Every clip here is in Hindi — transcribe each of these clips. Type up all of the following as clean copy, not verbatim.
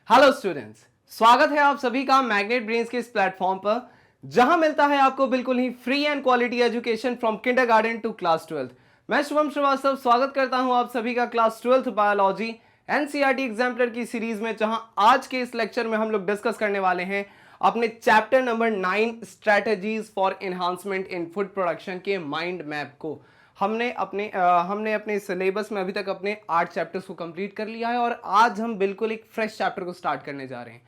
हेलो स्टूडेंट्स, स्वागत है आप सभी का मैग्नेट ब्रेन्स के इस प्लेटफॉर्म पर जहां मिलता है आपको बिल्कुल ही free and quality education from kindergarten to class 12th। मैं शुभम श्रीवास्तव स्वागत करता हूं आप सभी का class 12th biology NCERT exemplar की सीरीज में, जहां आज के इस लेक्चर में हम लोग डिस्कस करने वाले हैं अपने chapter number 9 strategies for enhancement in food production के माइंड मैप को। हमने अपने सिलेबस में अभी तक अपने 8 चैप्टर्स को कंप्लीट कर लिया है और आज हम बिल्कुल एक फ्रेश चैप्टर को स्टार्ट करने जा रहे हैं।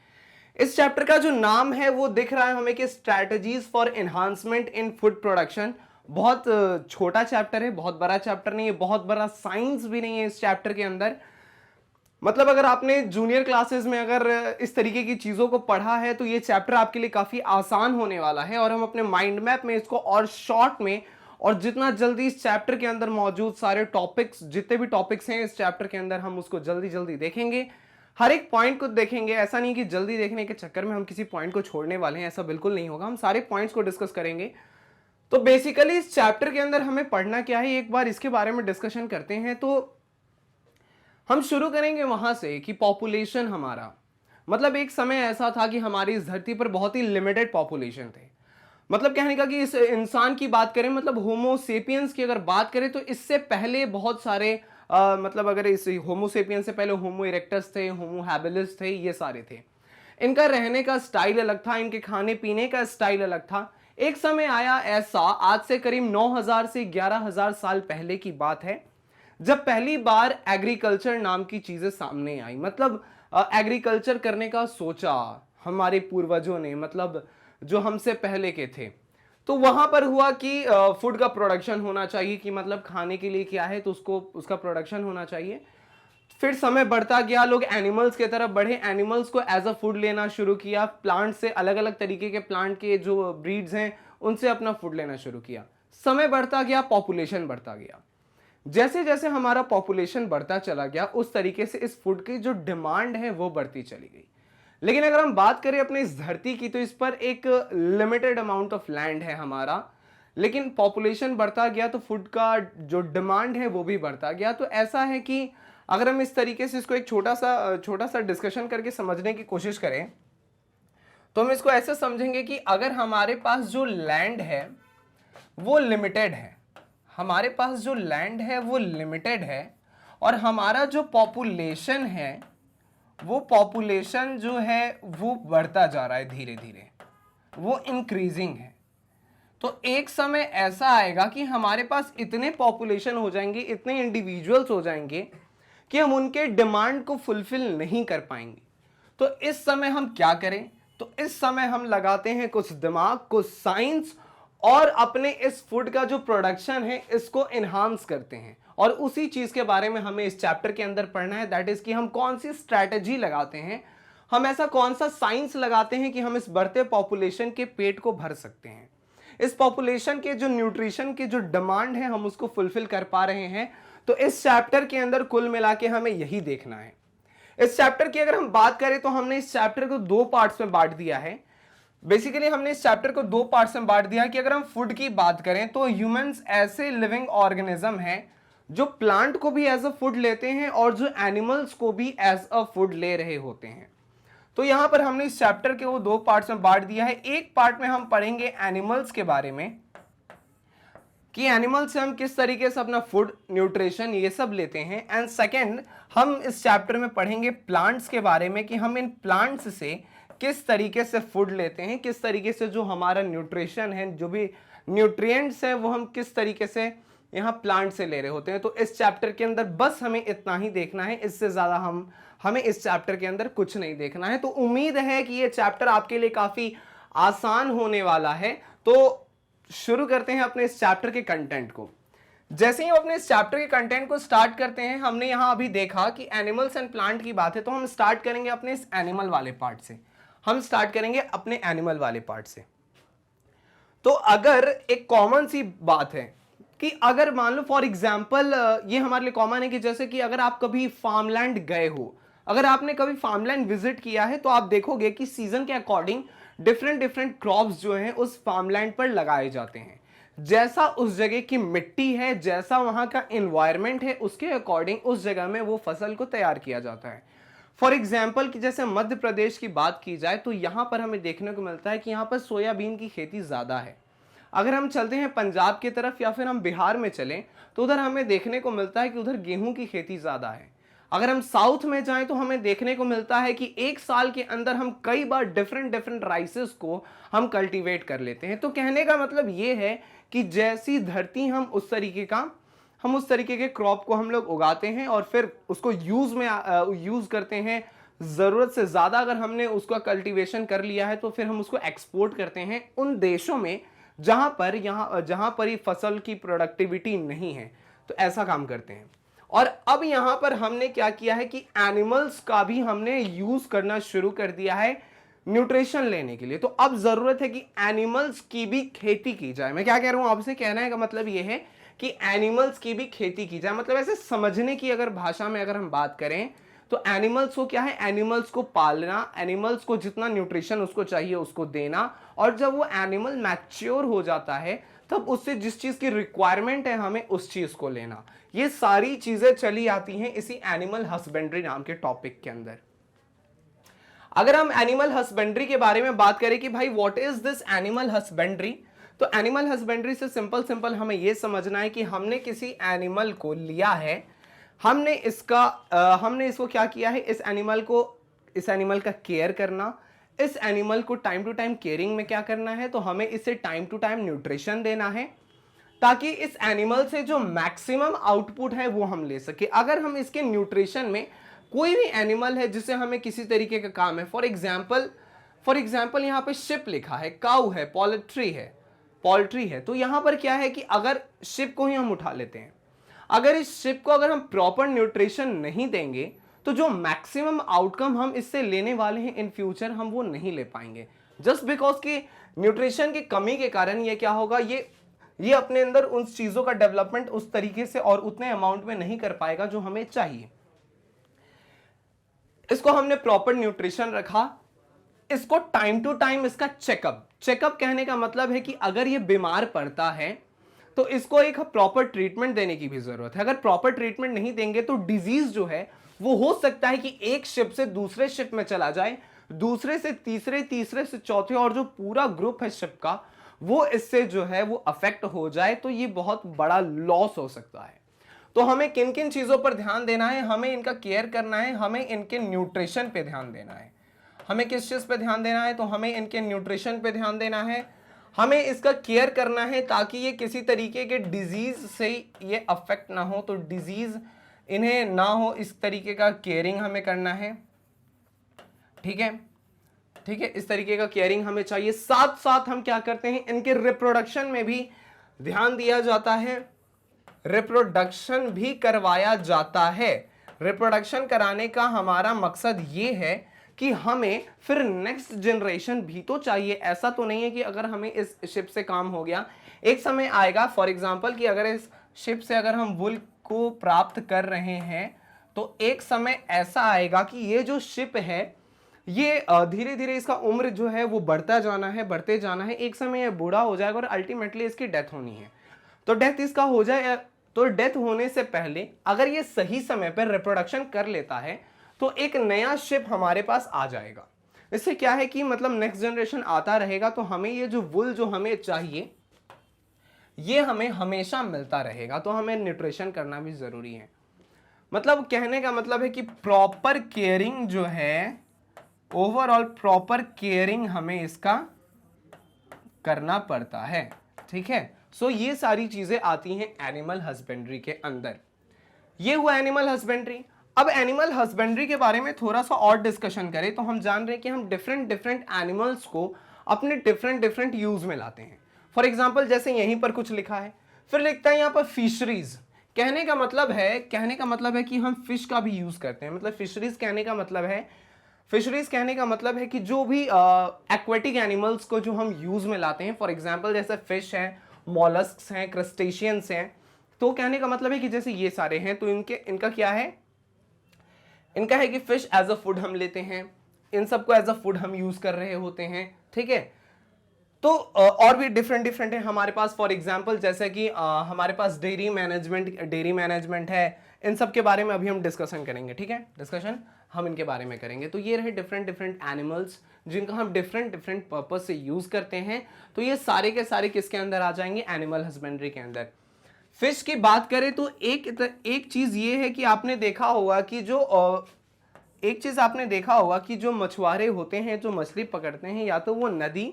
इस चैप्टर का जो नाम है वो दिख रहा है हमें कि strategies for enhancement in food production. बहुत छोटा चैप्टर है, बहुत बड़ा चैप्टर नहीं है, बहुत बड़ा साइंस भी नहीं है इस चैप्टर के अंदर। मतलब अगर आपने जूनियर क्लासेस में अगर इस तरीके की चीजों को पढ़ा है तो ये चैप्टर आपके लिए काफी आसान होने वाला है और हम अपने माइंड मैप में इसको और शॉर्ट में और जितना जल्दी इस चैप्टर के अंदर मौजूद सारे टॉपिक्स, जितने भी टॉपिक्स हैं इस चैप्टर के अंदर, हम उसको जल्दी जल्दी देखेंगे, हर एक पॉइंट को देखेंगे। ऐसा नहीं कि जल्दी देखने के चक्कर में हम किसी पॉइंट को छोड़ने वाले हैं, ऐसा बिल्कुल नहीं होगा। हम सारे पॉइंट्स को डिस्कस करेंगे। तो बेसिकली इस चैप्टर के अंदर हमें पढ़ना क्या है, एक बार इसके बारे में डिस्कशन करते हैं। तो हम शुरू करेंगे वहां से कि पॉपुलेशन हमारा, मतलब एक समय ऐसा था कि हमारी इस धरती पर बहुत ही लिमिटेड पॉपुलेशन थे। मतलब कहने का कि इस इंसान की बात करें, मतलब होमो सेपियंस की अगर बात करें तो इससे पहले बहुत सारे मतलब अगर इस होमो सेपियंस से पहले होमो इरेक्टस थे, होमो हैबिलिस थे, ये सारे थे। इनका रहने का स्टाइल अलग था, इनके खाने पीने का स्टाइल अलग था। एक समय आया ऐसा, आज से करीब 9000 से 11000 साल पहले की बात है, जब पहली बार एग्रीकल्चर नाम की चीजें सामने आई। मतलब एग्रीकल्चर करने का सोचा हमारे पूर्वजों ने, मतलब जो हमसे पहले के थे। तो वहां पर हुआ कि फूड का प्रोडक्शन होना चाहिए, कि मतलब खाने के लिए क्या है तो उसका प्रोडक्शन होना चाहिए। फिर समय बढ़ता गया, लोग एनिमल्स की तरफ बढ़े, एनिमल्स को एज अ फूड लेना शुरू किया। प्लांट से अलग अलग तरीके के प्लांट के जो ब्रीड्स हैं उनसे अपना फूड लेना शुरू किया। समय बढ़ता गया, पॉपुलेशन बढ़ता गया। जैसे जैसे हमारा पॉपुलेशन बढ़ता चला गया उस तरीके से इस फूड की जो डिमांड है वो बढ़ती चली गई। लेकिन अगर हम बात करें अपने इस धरती की तो इस पर एक लिमिटेड अमाउंट ऑफ लैंड है हमारा, लेकिन पॉपुलेशन बढ़ता गया तो फूड का जो डिमांड है वो भी बढ़ता गया। तो ऐसा है कि अगर हम इस तरीके से इसको एक छोटा सा डिस्कशन करके समझने की कोशिश करें तो हम इसको ऐसे समझेंगे कि अगर हमारे पास जो लैंड है वो लिमिटेड है, हमारे पास जो लैंड है वो लिमिटेड है और हमारा जो पॉपुलेशन है वो पॉपुलेशन जो है वो बढ़ता जा रहा है, धीरे धीरे वो इंक्रीजिंग है। तो एक समय ऐसा आएगा कि हमारे पास इतने पॉपुलेशन हो जाएंगे, इतने इंडिविजुअल्स हो जाएंगे कि हम उनके डिमांड को फुलफिल नहीं कर पाएंगे। तो इस समय हम क्या करें, तो इस समय हम लगाते हैं कुछ दिमाग, कुछ साइंस और अपने इस फूड का जो प्रोडक्शन है इसको एनहांस करते हैं। और उसी चीज के बारे में हमें इस चैप्टर के अंदर पढ़ना है, दैट इज कि हम कौन सी स्ट्रैटेजी लगाते हैं, हम ऐसा कौन सा साइंस लगाते हैं कि हम इस बढ़ते पॉपुलेशन के पेट को भर सकते हैं, इस पॉपुलेशन के जो न्यूट्रिशन की जो डिमांड है हम उसको फुलफिल कर पा रहे हैं। तो इस चैप्टर के अंदर कुल मिला के हमें यही देखना है। इस चैप्टर की अगर हम बात करें तो हमने इस चैप्टर को 2 पार्ट्स में बांट दिया है। बेसिकली हमने इस चैप्टर को 2 पार्ट्स में बांट दिया कि अगर हम फूड की बात करें तो ह्यूमंस ऐसे लिविंग ऑर्गेनिज्म हैं जो प्लांट को भी एज अ फूड लेते हैं और जो एनिमल्स को भी एज अ फूड ले रहे होते हैं। तो यहां पर हमने इस चैप्टर के वो 2 पार्ट्स में बांट दिया है। एक पार्ट में हम पढ़ेंगे एनिमल्स के बारे में कि एनिमल्स से हम किस तरीके से अपना फूड, न्यूट्रिशन ये सब लेते हैं, एंड सेकेंड हम इस चैप्टर में पढ़ेंगे प्लांट्स के बारे में कि हम इन प्लांट्स से किस तरीके से फूड लेते हैं, किस तरीके से जो हमारा न्यूट्रिशन है, जो भी न्यूट्रिएंट्स है वो हम किस तरीके से यहाँ प्लांट से ले रहे होते हैं। तो इस चैप्टर के अंदर बस हमें इतना ही देखना है, इससे ज्यादा हमें इस चैप्टर के अंदर कुछ नहीं देखना है। तो उम्मीद है कि ये चैप्टर आपके लिए काफी आसान होने वाला है। तो शुरू करते हैं अपने इस चैप्टर के कंटेंट को। जैसे ही हम अपने इस चैप्टर के कंटेंट को स्टार्ट करते हैं, हमने यहां अभी देखा कि एनिमल्स एंड प्लांट की बात है, तो हम स्टार्ट करेंगे अपने इस एनिमल वाले पार्ट से। हम स्टार्ट करेंगे अपने एनिमल वाले पार्ट से। तो अगर एक कॉमन सी बात है कि अगर मान लो फॉर एग्जांपल, ये हमारे लिए कॉमन है कि जैसे कि अगर आप कभी फार्मलैंड गए हो, अगर आपने कभी फार्मलैंड विजिट किया है तो आप देखोगे कि सीजन के अकॉर्डिंग डिफरेंट डिफरेंट क्रॉप्स जो हैं उस फार्मलैंड पर लगाए जाते हैं। जैसा उस जगह की मिट्टी है, जैसा वहां का एनवायरनमेंट है, उसके अकॉर्डिंग उस जगह में वो फसल को तैयार किया जाता है। फॉर एग्जाम्पल कि जैसे मध्य प्रदेश की बात की जाए तो यहाँ पर हमें देखने को मिलता है कि यहाँ पर सोयाबीन की खेती ज़्यादा है। अगर हम चलते हैं पंजाब की तरफ या फिर हम बिहार में चलें तो उधर हमें देखने को मिलता है कि उधर गेहूं की खेती ज़्यादा है। अगर हम साउथ में जाएं तो हमें देखने को मिलता है कि एक साल के अंदर हम कई बार डिफरेंट डिफरेंट राइसेस को हम कल्टीवेट कर लेते हैं। तो कहने का मतलब ये है कि जैसी धरती हम उस तरीके के क्रॉप को हम लोग उगाते हैं और फिर उसको यूज करते हैं। ज़रूरत से ज़्यादा अगर हमने उसका कल्टीवेशन कर लिया है तो फिर हम उसको एक्सपोर्ट करते हैं उन देशों में जहां पर ही फसल की प्रोडक्टिविटी नहीं है। तो ऐसा काम करते हैं। और अब यहां पर हमने क्या किया है कि एनिमल्स का भी हमने यूज करना शुरू कर दिया है न्यूट्रिशन लेने के लिए। तो अब जरूरत है कि एनिमल्स की भी खेती की जाए। मैं क्या कह रहा हूं आपसे, कहने का मतलब यह है कि एनिमल्स की भी खेती की जाए। मतलब ऐसे समझने की अगर भाषा में अगर हम बात करें तो एनिमल्स को क्या है, एनिमल्स को पालना, एनिमल्स को जितना न्यूट्रिशन उसको चाहिए उसको देना, और जब वो एनिमल मैच्योर हो जाता है तब उससे जिस चीज की रिक्वायरमेंट है हमें उस चीज को लेना। ये सारी चीजें चली आती हैं इसी एनिमल हस्बेंड्री नाम के टॉपिक के अंदर। अगर हम एनिमल हस्बेंड्री के बारे में बात करें कि भाई what is this animal husbandry, तो एनिमल हस्बेंड्री से सिंपल हमें यह समझना है कि हमने किसी एनिमल को लिया है, हमने इसको क्या किया है, इस एनिमल का केयर करना, इस एनिमल को टाइम टू टाइम केयरिंग में क्या करना है, तो हमें इसे टाइम टू टाइम न्यूट्रिशन देना है ताकि इस एनिमल से जो मैक्सिमम आउटपुट है वो हम ले सके। अगर हम इसके न्यूट्रिशन में कोई भी एनिमल है जिसे हमें किसी तरीके का काम है, फॉर एग्जाम्पल यहाँ पे शिप लिखा है, काऊ है, पोल्ट्री है, तो यहाँ पर क्या है कि अगर शिप को ही हम उठा लेते हैं, अगर इस शिप को अगर हम प्रॉपर न्यूट्रिशन नहीं देंगे तो जो मैक्सिमम आउटकम हम इससे लेने वाले हैं इन फ्यूचर हम वो नहीं ले पाएंगे। जस्ट बिकॉज कि न्यूट्रिशन की कमी के कारण ये क्या होगा, ये अपने अंदर उन चीजों का डेवलपमेंट उस तरीके से और उतने अमाउंट में नहीं कर पाएगा जो हमें चाहिए। इसको हमने प्रॉपर न्यूट्रिशन रखा, इसको टाइम टू टाइम इसका चेकअप कहने का मतलब है कि अगर ये बीमार पड़ता है तो इसको एक प्रॉपर ट्रीटमेंट देने की भी जरूरत है। अगर प्रॉपर ट्रीटमेंट नहीं देंगे तो डिजीज जो है वो हो सकता है कि एक शिप से दूसरे शिप में चला जाए, दूसरे से तीसरे से चौथे, और जो पूरा ग्रुप है शिप का वो इससे जो है वो अफेक्ट हो जाए, तो ये बहुत बड़ा लॉस हो सकता है। तो हमें किन किन चीजों पर ध्यान देना है, हमें इनका केयर करना है, हमें इनके न्यूट्रिशन पे ध्यान देना है। हमें किस चीज पे ध्यान देना है, तो हमें इनके न्यूट्रिशन पे ध्यान देना है, हमें इसका केयर करना है ताकि ये किसी तरीके के डिजीज से ये अफेक्ट ना हो, तो डिजीज इन्हें ना हो, इस तरीके का केयरिंग हमें करना है। ठीक है, इस तरीके का केयरिंग हमें चाहिए। साथ साथ हम क्या करते हैं, इनके रिप्रोडक्शन में भी ध्यान दिया जाता है, रिप्रोडक्शन भी करवाया जाता है। रिप्रोडक्शन कराने का हमारा मकसद ये है कि हमें फिर नेक्स्ट जनरेशन भी तो चाहिए। ऐसा तो नहीं है कि अगर हमें इस शिप से काम हो गया, एक समय आएगा फॉर एग्जांपल कि अगर इस शिप से अगर हम वुल को प्राप्त कर रहे हैं तो एक समय ऐसा आएगा कि ये जो शिप है ये धीरे धीरे इसका उम्र जो है वो बढ़ते जाना है, एक समय ये बूढ़ा हो जाएगा और अल्टीमेटली इसकी डेथ होनी है। तो डेथ इसका हो जाए, तो डेथ होने से पहले अगर ये सही समय पर रिप्रोडक्शन कर लेता है तो एक नया शिप हमारे पास आ जाएगा। इससे क्या है कि मतलब नेक्स्ट जनरेशन आता रहेगा, तो हमें ये जो वुल जो हमें चाहिए ये हमें हमेशा मिलता रहेगा। तो हमें न्यूट्रिशन करना भी जरूरी है। मतलब कहने का मतलब है कि प्रॉपर केयरिंग जो है, ओवरऑल प्रॉपर केयरिंग हमें इसका करना पड़ता है। ठीक है, सो ये सारी चीजें आती हैं एनिमल हस्बेंड्री के अंदर। ये हुआ एनिमल हस्बेंड्री। अब एनिमल हस्बेंड्री के बारे में थोड़ा सा और डिस्कशन करें तो हम जान रहे हैं कि हम डिफरेंट एनिमल्स को अपने डिफरेंट यूज में लाते हैं। फॉर एग्जाम्पल जैसे यहीं पर कुछ लिखा है, फिर लिखता है यहाँ पर फिशरीज। कहने का मतलब है कि हम फिश का भी यूज करते हैं। मतलब फिशरीज कहने का मतलब है कि जो भी एक्वेटिक एनिमल्स को जो हम यूज में लाते हैं, फॉर एग्जाम्पल जैसे फिश हैं, मॉलस्क्स हैं, क्रस्टेशियंस हैं, तो कहने का मतलब है कि जैसे ये सारे हैं तो इनका क्या है, इनका है कि फिश एज अ फूड हम लेते हैं, इन सबको एज अ फूड हम यूज कर रहे होते हैं। ठीक है, तो और भी डिफरेंट है हमारे पास। फॉर एग्जांपल जैसे कि हमारे पास डेयरी मैनेजमेंट है, इन सब के बारे में अभी हम डिस्कशन करेंगे। ठीक है, डिस्कशन हम इनके बारे में करेंगे। तो ये रहे डिफरेंट डिफरेंट एनिमल्स जिनका हम डिफरेंट डिफरेंट पर्पज से यूज करते हैं। तो ये सारे के सारे किसके अंदर आ जाएंगे, एनिमल हस्बेंड्री के अंदर। फिश की बात करें तो एक चीज ये है कि आपने देखा होगा कि जो मछुआरे होते हैं जो मछली पकड़ते हैं, या तो वो नदी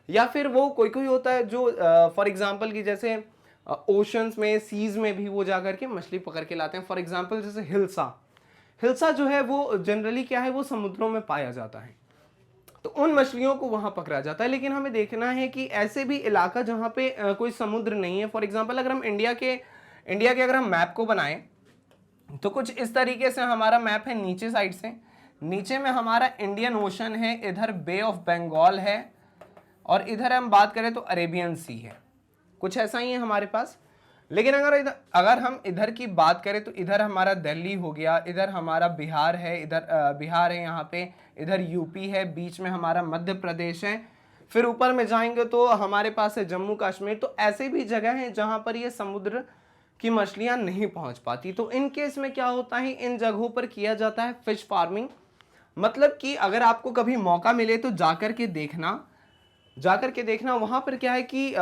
या फिर वो कोई कोई होता है जो फॉर एग्जांपल कि जैसे ओशंस में, सीज में भी वो जाकर के मछली पकड़ के लाते हैं। फॉर एग्जांपल जैसे हिल्सा जो है वो जनरली क्या है, वो समुद्रों में पाया जाता है, तो उन मछलियों को वहां पकड़ा जाता है। लेकिन हमें देखना है कि ऐसे भी इलाका जहां पे कोई समुद्र नहीं है, फॉर एग्जांपल अगर हम इंडिया के अगर हम मैप को बनाएं तो कुछ इस तरीके से हमारा मैप है। नीचे साइड से, नीचे में हमारा इंडियन ओशन है, इधर बे ऑफ बंगाल है, और इधर हम बात करें तो अरेबियन सी है, कुछ ऐसा ही है हमारे पास। लेकिन अगर हम इधर की बात करें तो इधर हमारा दिल्ली हो गया, इधर हमारा बिहार है, इधर बिहार है यहाँ पे, इधर यूपी है, बीच में हमारा मध्य प्रदेश है, फिर ऊपर में जाएंगे तो हमारे पास है जम्मू कश्मीर। तो ऐसे भी जगह हैं जहाँ पर ये समुद्र की मछलियाँ नहीं पहुँच पाती। तो इन केस में क्या होता है, इन जगहों पर किया जाता है फिश फार्मिंग। मतलब कि अगर आपको कभी मौका मिले तो जाकर के देखना वहां पर क्या है कि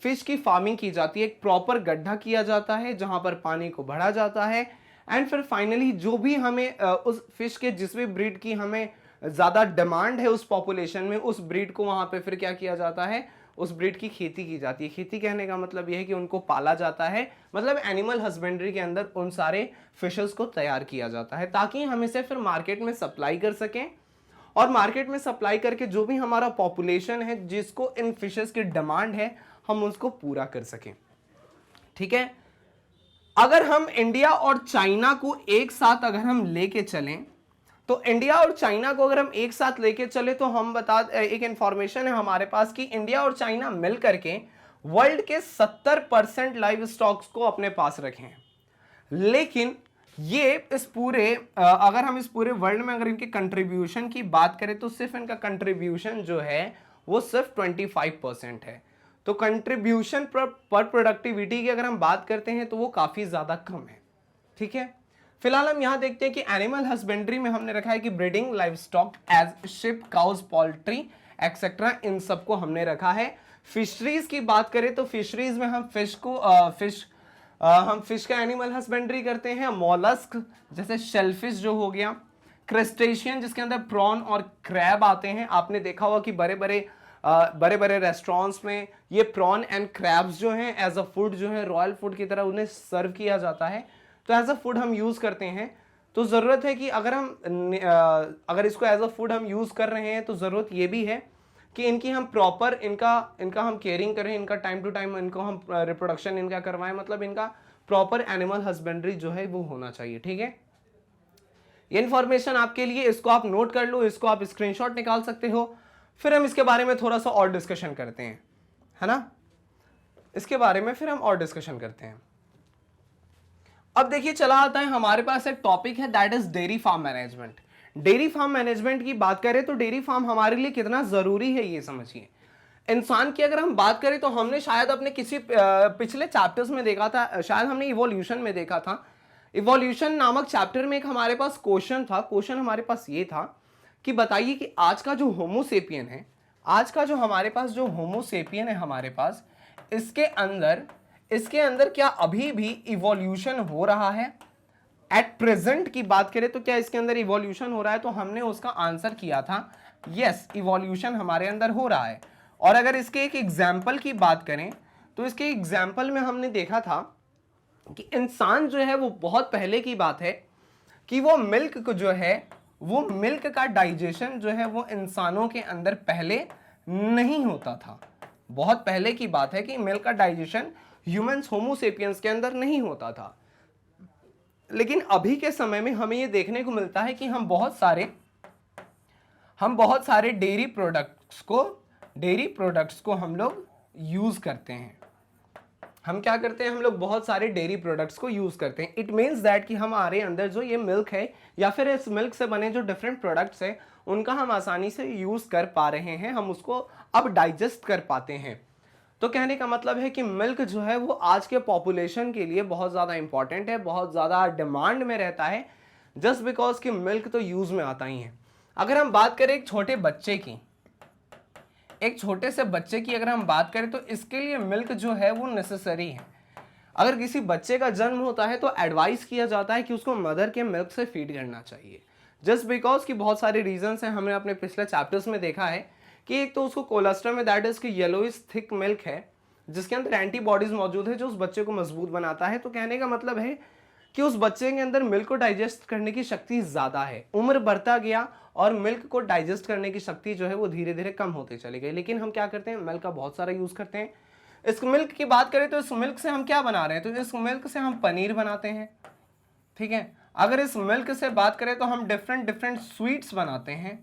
फिश की फार्मिंग की जाती है। एक प्रॉपर गड्ढा किया जाता है जहां पर पानी को भरा जाता है, एंड फिर फाइनली जो भी हमें उस फिश के जिस भी ब्रीड की हमें ज्यादा डिमांड है उस पॉपुलेशन में, उस ब्रीड को वहां पे फिर क्या किया जाता है, उस ब्रीड की खेती की जाती है। खेती कहने का मतलब यह है कि उनको पाला जाता है, मतलब एनिमल हस्बेंड्री के अंदर उन सारे फिशेस को तैयार किया जाता है ताकि हम इसे फिर मार्केट में सप्लाई कर सकें, और मार्केट में सप्लाई करके जो भी हमारा पॉपुलेशन है जिसको इन फिशेस की डिमांड है हम उसको पूरा कर सकें। ठीक है, अगर हम इंडिया और चाइना को एक साथ अगर हम लेके चलें, तो इंडिया और चाइना को अगर हम एक साथ लेके चले तो हम एक इंफॉर्मेशन है हमारे पास कि इंडिया और चाइना मिल करके वर्ल्ड के 70% लाइव स्टॉक्स को अपने पास रखे हैं। लेकिन ये अगर हम इस पूरे वर्ल्ड में अगर इनके कंट्रीब्यूशन की बात करें तो सिर्फ इनका कंट्रीब्यूशन जो है वो सिर्फ 25% है। तो कंट्रीब्यूशन पर प्रोडक्टिविटी की अगर हम बात करते हैं तो वो काफी ज्यादा कम है। ठीक है, फिलहाल हम यहां देखते हैं कि एनिमल हस्बेंड्री में हमने रखा है कि breeding livestock as sheep, cows, poultry etcetera, इन सबको हमने रखा है। फिशरीज की बात करें तो फिशरीज में हम फिश का एनिमल हस्बेंड्री करते हैं। मॉलस्क जैसे शेलफिश जो हो गया, क्रेस्टेशियन जिसके अंदर प्रॉन और क्रैब आते हैं। आपने देखा होगा कि बड़े बड़े रेस्टोरेंट्स में ये प्रॉन एंड क्रैब्स जो हैं एज अ फूड जो है रॉयल फूड की तरह उन्हें सर्व किया जाता है, तो एज अ फूड हम यूज करते हैं। तो जरूरत है कि अगर इसको एज अ फूड हम यूज कर रहे हैं तो जरूरत ये भी है कि इनकी हम प्रॉपर इनका हम केयरिंग करें, इनका टाइम टू टाइम इनको हम रिप्रोडक्शन इनका करवाएं, मतलब इनका प्रॉपर एनिमल हस्बेंड्री जो है वो होना चाहिए। ठीक है, ये इन्फॉर्मेशन आपके लिए, इसको आप नोट कर लो, इसको आप स्क्रीनशॉट निकाल सकते हो। फिर हम इसके बारे में थोड़ा सा और डिस्कशन करते हैं, है ना, इसके बारे में फिर हम और डिस्कशन करते हैं। अब देखिए चला आता है हमारे पास एक टॉपिक है that is dairy farm management. Dairy farm management की बात करें तो डेयरी फार्म हमारे लिए कितना जरूरी है ये समझिए। इंसान की अगर हम बात करें तो हमने शायद अपने किसी पिछले चैप्टर्स में देखा था, शायद हमने इवोल्यूशन में देखा था। इवोल्यूशन नामक चैप्टर में एक हमारे पास क्वेश्चन था। क्वेश्चन हमारे पास ये था कि बताइए कि आज का जो होमोसेपियन है, आज का जो हमारे पास जो होमोसेपियन है हमारे पास, इसके अंदर क्या अभी भी इवोल्यूशन हो रहा है? एट प्रेजेंट की बात करें तो क्या इसके अंदर इवोल्यूशन हो रहा है? तो हमने उसका आंसर किया था यस, इवोल्यूशन हमारे अंदर हो रहा है। और अगर इसके एक एग्जाम्पल की बात करें तो इसके एग्जाम्पल में हमने देखा था कि इंसान जो है वो बहुत पहले की बात है कि वो मिल्क को जो है, वो मिल्क का डाइजेशन जो है वो इंसानों के अंदर पहले नहीं होता था। बहुत पहले की बात है कि मिल्क का डाइजेशन ह्यूमंस होमोसेपियंस के अंदर नहीं होता था। लेकिन अभी के समय में हमें ये देखने को मिलता है कि हम बहुत सारे डेयरी प्रोडक्ट्स को हम लोग यूज करते हैं। हम क्या करते हैं? हम लोग बहुत सारे डेयरी प्रोडक्ट्स को यूज करते हैं। इट मीन्स दैट कि हमारे अंदर जो ये मिल्क है या फिर इस मिल्क से बने जो डिफरेंट प्रोडक्ट्स हैं उनका हम आसानी से यूज कर पा रहे हैं, हम उसको अब डाइजेस्ट कर पाते हैं। तो कहने का मतलब है कि मिल्क जो है वो आज के पॉपुलेशन के लिए बहुत ज़्यादा इंपॉर्टेंट है, बहुत ज़्यादा डिमांड में रहता है। जस्ट बिकॉज कि मिल्क तो यूज में आता ही है। अगर हम बात करें एक छोटे बच्चे की, एक छोटे से बच्चे की अगर हम बात करें तो इसके लिए मिल्क जो है वो नेसेसरी है। अगर किसी बच्चे का जन्म होता है तो एडवाइस किया जाता है कि उसको मदर के मिल्क से फीड करना चाहिए, जस्ट बिकॉज कि बहुत सारे रीजंस हैं। हमने अपने पिछले चैप्टर्स में देखा है कि एक तो उसको कोलेस्ट्रॉल में दैट इज कि येलोइश थिक मिल्क है जिसके अंदर एंटीबॉडीज मौजूद है जो उस बच्चे को मजबूत बनाता है। तो कहने का मतलब है कि उस बच्चे के अंदर मिल्क को डाइजेस्ट करने की शक्ति ज़्यादा है। उम्र बढ़ता गया और मिल्क को डाइजेस्ट करने की शक्ति जो है वो धीरे धीरे कम होती चली गई, लेकिन हम क्या करते हैं, मिल्क का बहुत सारा यूज़ करते हैं। इस मिल्क की बात करें तो इस मिल्क से हम क्या बना रहे हैं, तो इस मिल्क से हम पनीर बनाते हैं, ठीक है। अगर इस मिल्क से बात करें तो हम डिफरेंट डिफरेंट स्वीट्स बनाते हैं,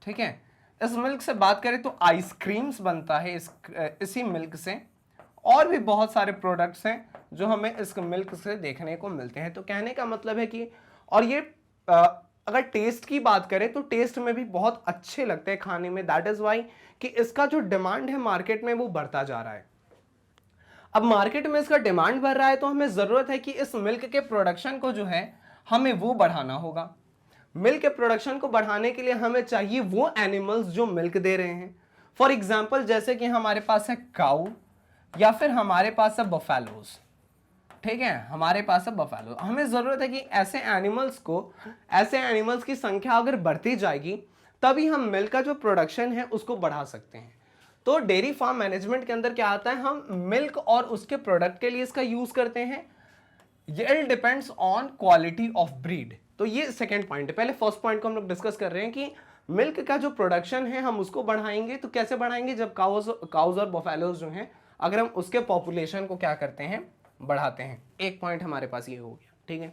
ठीक है। इस मिल्क से बात करें तो आइसक्रीम्स बनता है इसी मिल्क से, और भी बहुत सारे प्रोडक्ट्स हैं जो हमें इस मिल्क से देखने को मिलते हैं। तो कहने का मतलब है कि, और ये अगर टेस्ट की बात करें तो टेस्ट में भी बहुत अच्छे लगते हैं खाने में, दैट इज वाई कि इसका जो डिमांड है मार्केट में वो बढ़ता जा रहा है। अब मार्केट में इसका डिमांड बढ़ रहा है तो हमें जरूरत है कि इस मिल्क के प्रोडक्शन को जो है हमें वो बढ़ाना होगा। मिल्क के प्रोडक्शन को बढ़ाने के लिए हमें चाहिए वो एनिमल्स जो मिल्क दे रहे हैं। फॉर एग्जाम्पल जैसे कि हमारे पास है काऊ या फिर हमारे पास है बफेलोज, ठीक है, हमारे पास है बफेलो। हमें जरूरत है कि ऐसे एनिमल्स की संख्या अगर बढ़ती जाएगी तभी हम मिल्क का जो प्रोडक्शन है उसको बढ़ा सकते हैं। तो डेयरी फार्म मैनेजमेंट के अंदर क्या आता है, हम मिल्क और उसके प्रोडक्ट के लिए इसका यूज करते हैं। ये depends on quality of breed. तो ये सेकेंड पॉइंट है। पहले फर्स्ट पॉइंट को हम लोग डिस्कस कर रहे हैं कि मिल्क का जो प्रोडक्शन है हम उसको बढ़ाएंगे। तो कैसे बढ़ाएंगे, जब काउज और बफेलोज जो हैं अगर हम उसके पॉपुलेशन को क्या करते हैं, बढ़ाते हैं। एक पॉइंट हमारे पास ये हो गया, ठीक है।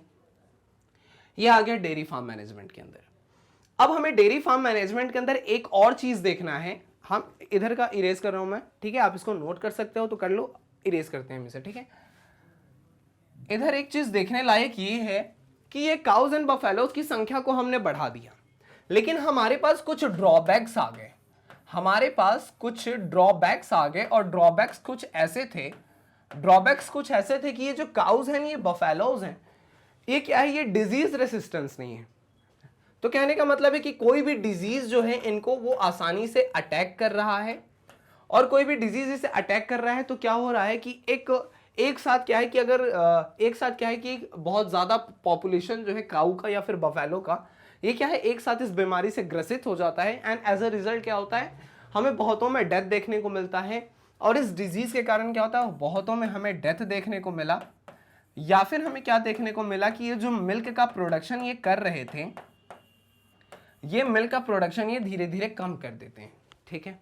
ये आ गया डेयरी फार्म मैनेजमेंट के अंदर। अब हमें डेयरी फार्म मैनेजमेंट के अंदर एक और चीज देखना है। हम इधर का इरेज कर रहा हूं मैं, ठीक है, आप इसको नोट कर सकते हो तो कर लो, इरेज करते हैं इसे, ठीक है। इधर एक चीज देखने लायक ये है कि ये काउज एंड बफेलोज की संख्या को हमने बढ़ा दिया, लेकिन हमारे पास कुछ ड्रॉबैक्स आ गए। हमारे पास कुछ ड्रॉबैक्स आ गए और ड्रॉबैक्स कुछ ऐसे थे कि ये जो काउज हैं, ये बफेलोज हैं, ये क्या है, ये डिजीज रेसिस्टेंस नहीं है। तो कहने का मतलब है कि कोई भी डिजीज जो है इनको वो आसानी से अटैक कर रहा है, और कोई भी डिजीज इसे अटैक कर रहा है तो क्या हो रहा है कि एक साथ क्या है कि अगर एक साथ क्या है कि बहुत ज़्यादा पॉपुलेशन जो है काऊ का या फिर बफेलो का, ये क्या है, एक साथ इस बीमारी से ग्रसित हो जाता है। एंड एज अ रिजल्ट क्या होता है, हमें बहुतों में डेथ देखने को मिलता है। और इस डिजीज के कारण क्या होता है, बहुतों में हमें डेथ देखने को मिला, या फिर हमें क्या देखने को मिला कि ये जो मिल्क का प्रोडक्शन ये कर रहे थे, ये मिल्क का प्रोडक्शन ये धीरे धीरे कम कर देते हैं, ठीक है।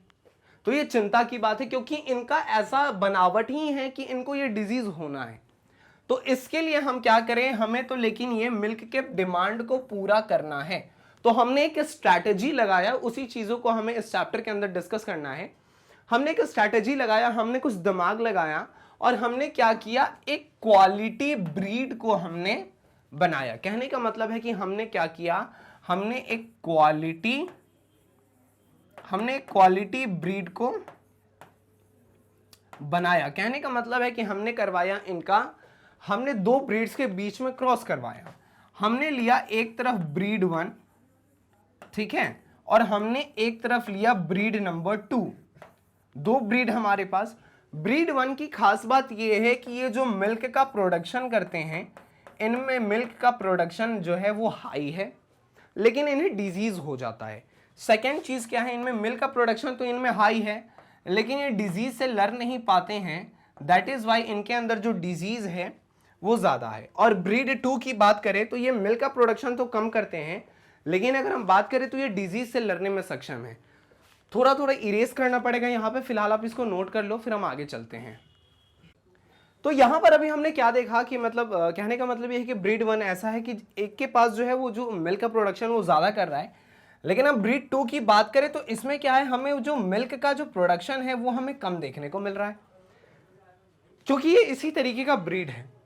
तो ये चिंता की बात है क्योंकि इनका ऐसा बनावट ही है कि इनको ये डिजीज होना है। तो इसके लिए हम क्या करें, हमें तो लेकिन ये मिल्क के डिमांड को पूरा करना है। तो हमने एक स्ट्रैटेजी लगाया, उसी चीजों को हमें इस चैप्टर के अंदर डिस्कस करना है। हमने एक स्ट्रैटेजी लगाया, हमने कुछ दिमाग लगाया और हमने क्या किया, एक क्वालिटी ब्रीड को हमने बनाया। कहने का मतलब है कि हमने क्या किया, हमने एक क्वालिटी ब्रीड को बनाया। कहने का मतलब है कि हमने करवाया हमने दो ब्रीड्स के बीच में क्रॉस करवाया। हमने लिया एक तरफ ब्रीड 1, ठीक है, और हमने एक तरफ लिया ब्रीड नंबर 2। दो ब्रीड हमारे पास। ब्रीड 1 की खास बात यह है कि ये जो मिल्क का प्रोडक्शन करते हैं, इनमें मिल्क का प्रोडक्शन जो है वो हाई है, लेकिन इन्हें डिजीज हो जाता है। सेकेंड चीज क्या है, इनमें मिल्क का प्रोडक्शन तो इनमें हाई है, लेकिन ये डिजीज से लड़ नहीं पाते हैं। दैट इज वाई इनके अंदर जो डिजीज है वो ज्यादा है। और ब्रीड 2 की बात करें तो ये मिल्क का प्रोडक्शन तो कम करते हैं, लेकिन अगर हम बात करें तो ये डिजीज से लड़ने में सक्षम है। थोड़ा थोड़ा इरेज करना पड़ेगा यहाँ पे, फिलहाल आप इसको नोट कर लो, फिर हम आगे चलते हैं। तो यहाँ पर अभी हमने क्या देखा कि मतलब कहने का मतलब ये है कि ब्रीड 1 ऐसा है कि एक के पास जो है वो जो मिल्क का प्रोडक्शन वो ज़्यादा कर रहा है, लेकिन अब ब्रीड 2 की बात करें तो इसमें क्या है, हमें जो मिल्क का जो प्रोडक्शन है वो हमें कम देखने को मिल रहा है, क्योंकि ये इसी तरीके का ब्रीड है।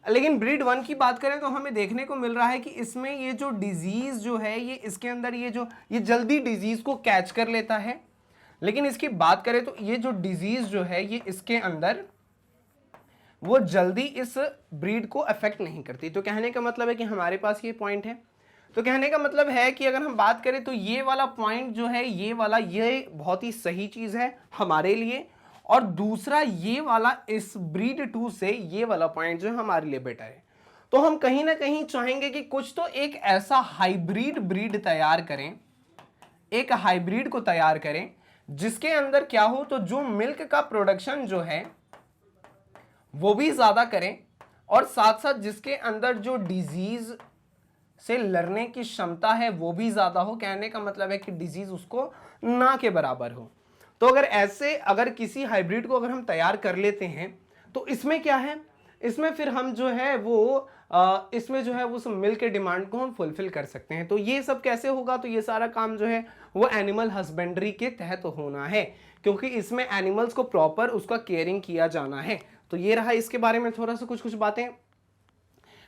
लेकिन ब्रीड 1 की बात करें तो हमें देखने को मिल रहा है कि इसमें ये जो डिजीज़ जो है ये इसके अंदर ये जल्दी डिजीज़ को कैच कर लेता है। लेकिन इसकी बात करें तो ये जो डिजीज़ जो है ये इसके अंदर वो जल्दी इस ब्रीड को अफेक्ट नहीं करती। तो कहने का मतलब है कि हमारे पास ये पॉइंट है। तो कहने का मतलब है कि अगर हम बात करें तो ये वाला पॉइंट जो है, ये वाला, ये बहुत ही सही चीज है हमारे लिए, और दूसरा ये वाला इस ब्रीड 2 से ये वाला पॉइंट जो है हमारे लिए बेटर है। तो हम कहीं ना कहीं चाहेंगे कि कुछ तो एक ऐसा हाइब्रिड ब्रीड तैयार करें, एक हाइब्रिड को तैयार करें जिसके अंदर क्या हो, तो जो मिल्क का प्रोडक्शन जो है वो भी ज्यादा करें, और साथ साथ जिसके अंदर जो डिजीज से लड़ने की क्षमता है वो भी ज्यादा हो। कहने का मतलब है कि डिजीज उसको ना के बराबर हो। तो अगर किसी हाइब्रिड को अगर हम तैयार कर लेते हैं तो इसमें क्या है, इसमें फिर हम जो है वो इसमें जो है उस मिल्क के डिमांड को हम फुलफिल कर सकते हैं। तो ये सब कैसे होगा, तो ये सारा काम जो है वो एनिमल हस्बेंड्री के तहत होना है, क्योंकि इसमें एनिमल्स को प्रॉपर उसका केयरिंग किया जाना है। तो ये रहा इसके बारे में थोड़ा सा कुछ बातें।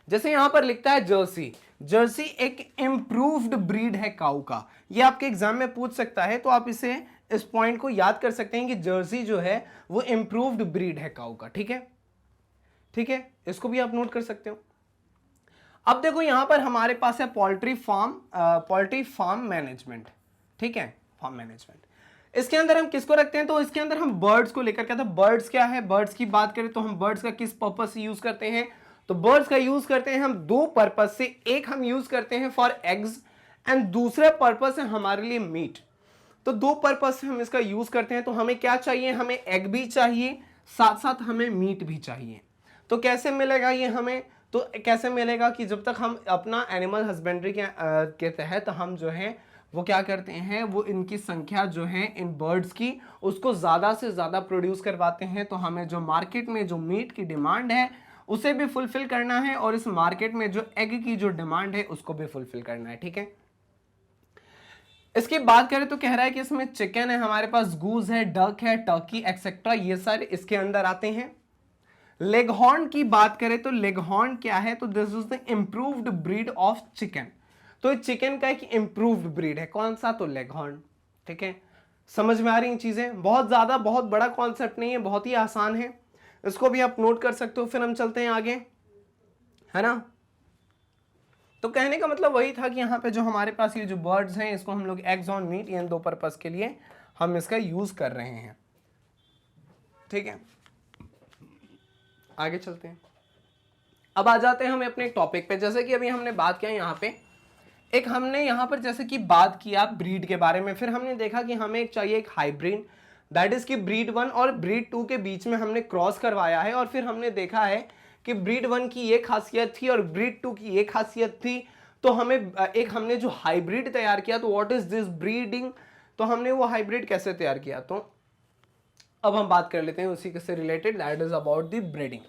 जैसे यहां पर लिखता है जर्सी, जर्सी एक इंप्रूव्ड ब्रीड है काऊ का। ये आपके एग्जाम में पूछ सकता है, तो आप इस पॉइंट को याद कर सकते हैं कि जर्सी जो है वो इंप्रूव्ड ब्रीड है काऊ का। ठीक है, ठीक है, इसको भी आप नोट कर सकते हो। अब देखो यहां पर हमारे पास है पोल्ट्री फार्म मैनेजमेंट। ठीक है, फार्म मैनेजमेंट, इसके अंदर हम किसको रखते हैं, तो इसके अंदर हम बर्ड्स को लेकर के। बर्ड्स क्या है, बर्ड्स की बात करें तो हम बर्ड्स का किस पर्पज से यूज करते हैं, तो बर्ड्स का यूज करते हैं हम दो पर्पज से। एक हम यूज करते हैं फॉर एग्स, एंड दूसरा पर्पज है हमारे लिए मीट। तो दो पर्पज से हम इसका यूज करते हैं। तो हमें क्या चाहिए, हमें एग भी चाहिए, साथ साथ हमें मीट भी चाहिए। तो कैसे मिलेगा ये हमें, तो कैसे मिलेगा कि जब तक हम अपना एनिमल हस्बेंड्री के तहत हम जो है वो क्या करते हैं, वो इनकी संख्या जो है इन बर्ड्स की उसको ज़्यादा से ज़्यादा प्रोड्यूस करवाते हैं। तो हमें जो मार्केट में जो मीट की डिमांड है उसे भी फुलफिल करना है, और इस मार्केट में जो एग की जो डिमांड है उसको भी फुलफिल करना है। ठीक है, इसकी बात करें तो कह रहा है कि इसमें चिकन है, हमारे पास गूज है, डक है, टर्की एक्सेट्रा, ये सारे इसके अंदर आते हैं। लेगहॉर्न की बात करें तो लेगहॉर्न क्या है, तो this is the improved breed of chicken. तो चिकन का एक इंप्रूव्ड ब्रीड है, कौन सा, तो लेगहॉर्न। ठीक है, समझ में आ रही हैं चीजें, बहुत ज्यादा बहुत बड़ा कॉन्सेप्ट नहीं है, बहुत ही आसान है, इसको भी आप नोट कर सकते हो। फिर हम चलते हैं आगे, है ना। तो कहने का मतलब वही था कि यहाँ पे जो हमारे पास ये जो बर्ड्स हैं इसको हम लोग एग्स ऑन मीट, इन दो पर्पस के लिए हम इसका यूज कर रहे हैं। ठीक है, आगे चलते हैं। अब आ जाते हैं हम अपने टॉपिक पे। जैसे कि अभी हमने बात किया यहाँ पे, एक हमने यहाँ पर जैसे कि बात किया ब्रीड के बारे में, फिर हमने देखा कि हमें एक चाहिए एक हाइब्रिड, दैट इज कि ब्रीड 1 और ब्रीड 2 के बीच में हमने क्रॉस करवाया है, और फिर हमने देखा है कि ब्रीड 1 की ये खासियत थी और ब्रीड 2 की ये खासियत थी। तो हमने जो हाइब्रिड तैयार किया, तो व्हाट इज दिस ब्रीडिंग, तो हमने वो हाइब्रिड कैसे तैयार किया, तो अब हम बात कर लेते हैं उसी से related, that is about the breeding.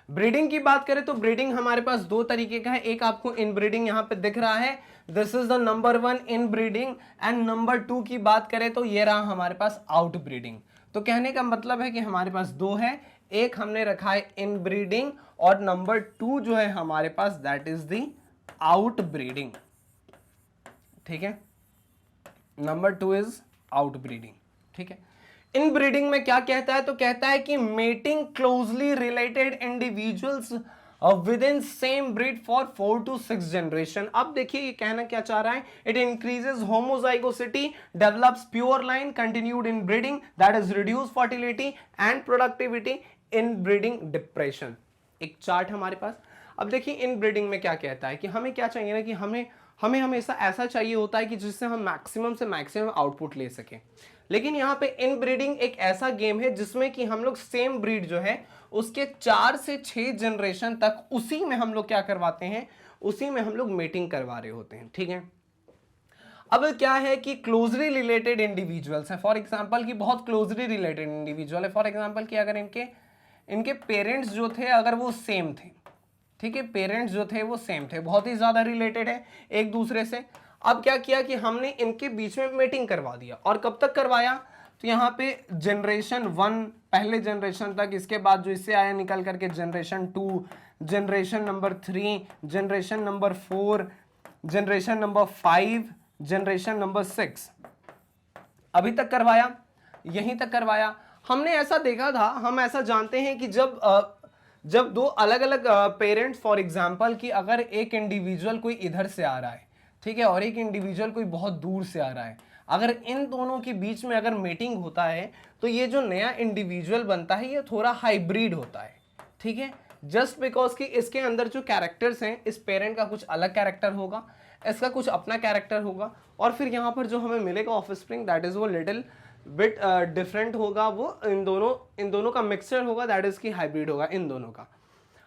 Breeding की बात करें तो ब्रीडिंग हमारे पास दो तरीके का है। एक आपको इन ब्रीडिंग यहां पे दिख रहा है, this is the number 1 in breeding, and number 2 की बात करें तो ये रहा हमारे पास आउट ब्रीडिंग। तो कहने का मतलब है कि हमारे पास दो है, एक हमने रखा है इन ब्रीडिंग, और नंबर 2 जो है हमारे पास that is the outbreeding. ठीक है, नंबर 2 इज आउट ब्रीडिंग। ठीक है, इन ब्रीडिंग में क्या कहता है, तो कहता है कि mating closely related individuals with in same breed for 4 to 6 generation. अब देखिए ये कहना क्या चाह रहा है, it increases homozygosity, develops pure line, continued in breeding, that is reduce fertility and productivity, in breeding depression. एक चार्ट हमारे पास। अब देखिए इन ब्रीडिंग में क्या कहता है कि हमें क्या चाहिए ना, कि हमें हमेशा ऐसा चाहिए होता है कि जिससे हम मैक्सिमम से मैक्सिमम आउटपुट ले सकें। लेकिन यहाँ पे इन ब्रीडिंग एक ऐसा गेम है जिसमें कि हम लोग सेम ब्रीड जो है उसके 4 से 6 जनरेशन तक उसी में हम लोग क्या करवाते हैं, उसी में हम लोग मेटिंग करवा रहे होते हैं। ठीक है, अब क्या है कि क्लोजली रिलेटेड इंडिविजुअल्स हैं, फॉर एग्जांपल कि बहुत क्लोजली रिलेटेड इंडिविजुअल है, फॉर एग्जांपल कि अगर इनके पेरेंट्स जो थे अगर वो सेम थे, ठीक है, पेरेंट्स जो थे वो सेम थे, बहुत ही ज्यादा रिलेटेड है एक दूसरे से। अब क्या किया कि हमने इनके बीच में मीटिंग करवा दिया, और कब तक करवाया, तो यहाँ पे जनरेशन 1 पहले जनरेशन तक, इसके बाद जो इससे आया निकल करके generation 2, generation number 3, generation number 4, generation number 5, generation number 6, अभी तक करवाया, यहीं तक करवाया। हमने ऐसा देखा था, हम ऐसा जानते हैं कि जब दो अलग अलग पेरेंट्स, फॉर एग्जांपल कि अगर एक इंडिविजुअल कोई इधर से आ रहा है, ठीक है, और एक इंडिविजुअल कोई बहुत दूर से आ रहा है, अगर इन दोनों के बीच में अगर मीटिंग होता है तो ये जो नया इंडिविजुअल बनता है ये थोड़ा हाइब्रिड होता है, ठीक है, जस्ट बिकॉज कि इसके अंदर जो कैरेक्टर्स हैं, इस पेरेंट का कुछ अलग कैरेक्टर होगा, इसका कुछ अपना कैरेक्टर होगा, और फिर यहाँ पर जो हमें मिलेगा ऑफस्प्रिंग दैट इज वो लिटिल बिट डिफरेंट होगा, वो इन दोनों का मिक्सचर होगा, दैट इज की हाइब्रिड होगा इन दोनों का।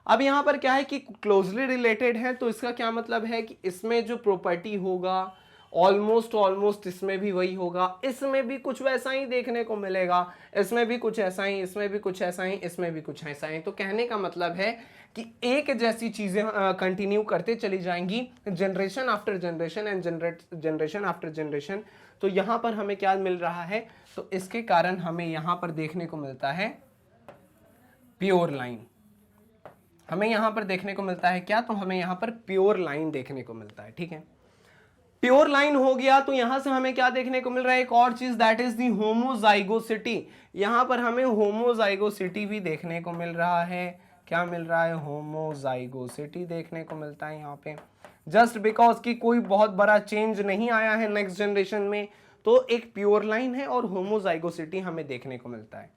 अब यहाँ पर क्या है कि क्लोजली रिलेटेड है, तो इसका क्या मतलब है कि इसमें जो प्रॉपर्टी होगा ऑलमोस्ट इसमें भी वही होगा, इसमें भी कुछ वैसा ही देखने को मिलेगा, इसमें भी कुछ ऐसा ही, इसमें भी कुछ ऐसा ही, इसमें भी कुछ ऐसा ही। तो कहने का मतलब है कि एक जैसी चीजें कंटिन्यू करते चली जाएंगी generation after generation and generation after generation. तो यहाँ पर हमें क्या मिल रहा है, तो इसके कारण हमें यहाँ पर देखने को मिलता है प्योर लाइन। हमें यहाँ पर देखने को मिलता है क्या, तो हमें यहाँ पर प्योर लाइन देखने को मिलता है, ठीक है। प्योर लाइन हो गया, तो यहां से हमें क्या देखने को मिल रहा है, एक और चीज दैट इज दी होमोजाइगोसिटी। यहां पर हमें होमोजाइगोसिटी भी देखने को मिल रहा है। क्या मिल रहा है, होमोजाइगोसिटी देखने को मिलता है यहाँ पे, जस्ट बिकॉज कि कोई बहुत बड़ा चेंज नहीं आया है नेक्स्ट जनरेशन में, तो एक प्योर लाइन है और होमोजाइगोसिटी हमें देखने को मिलता है।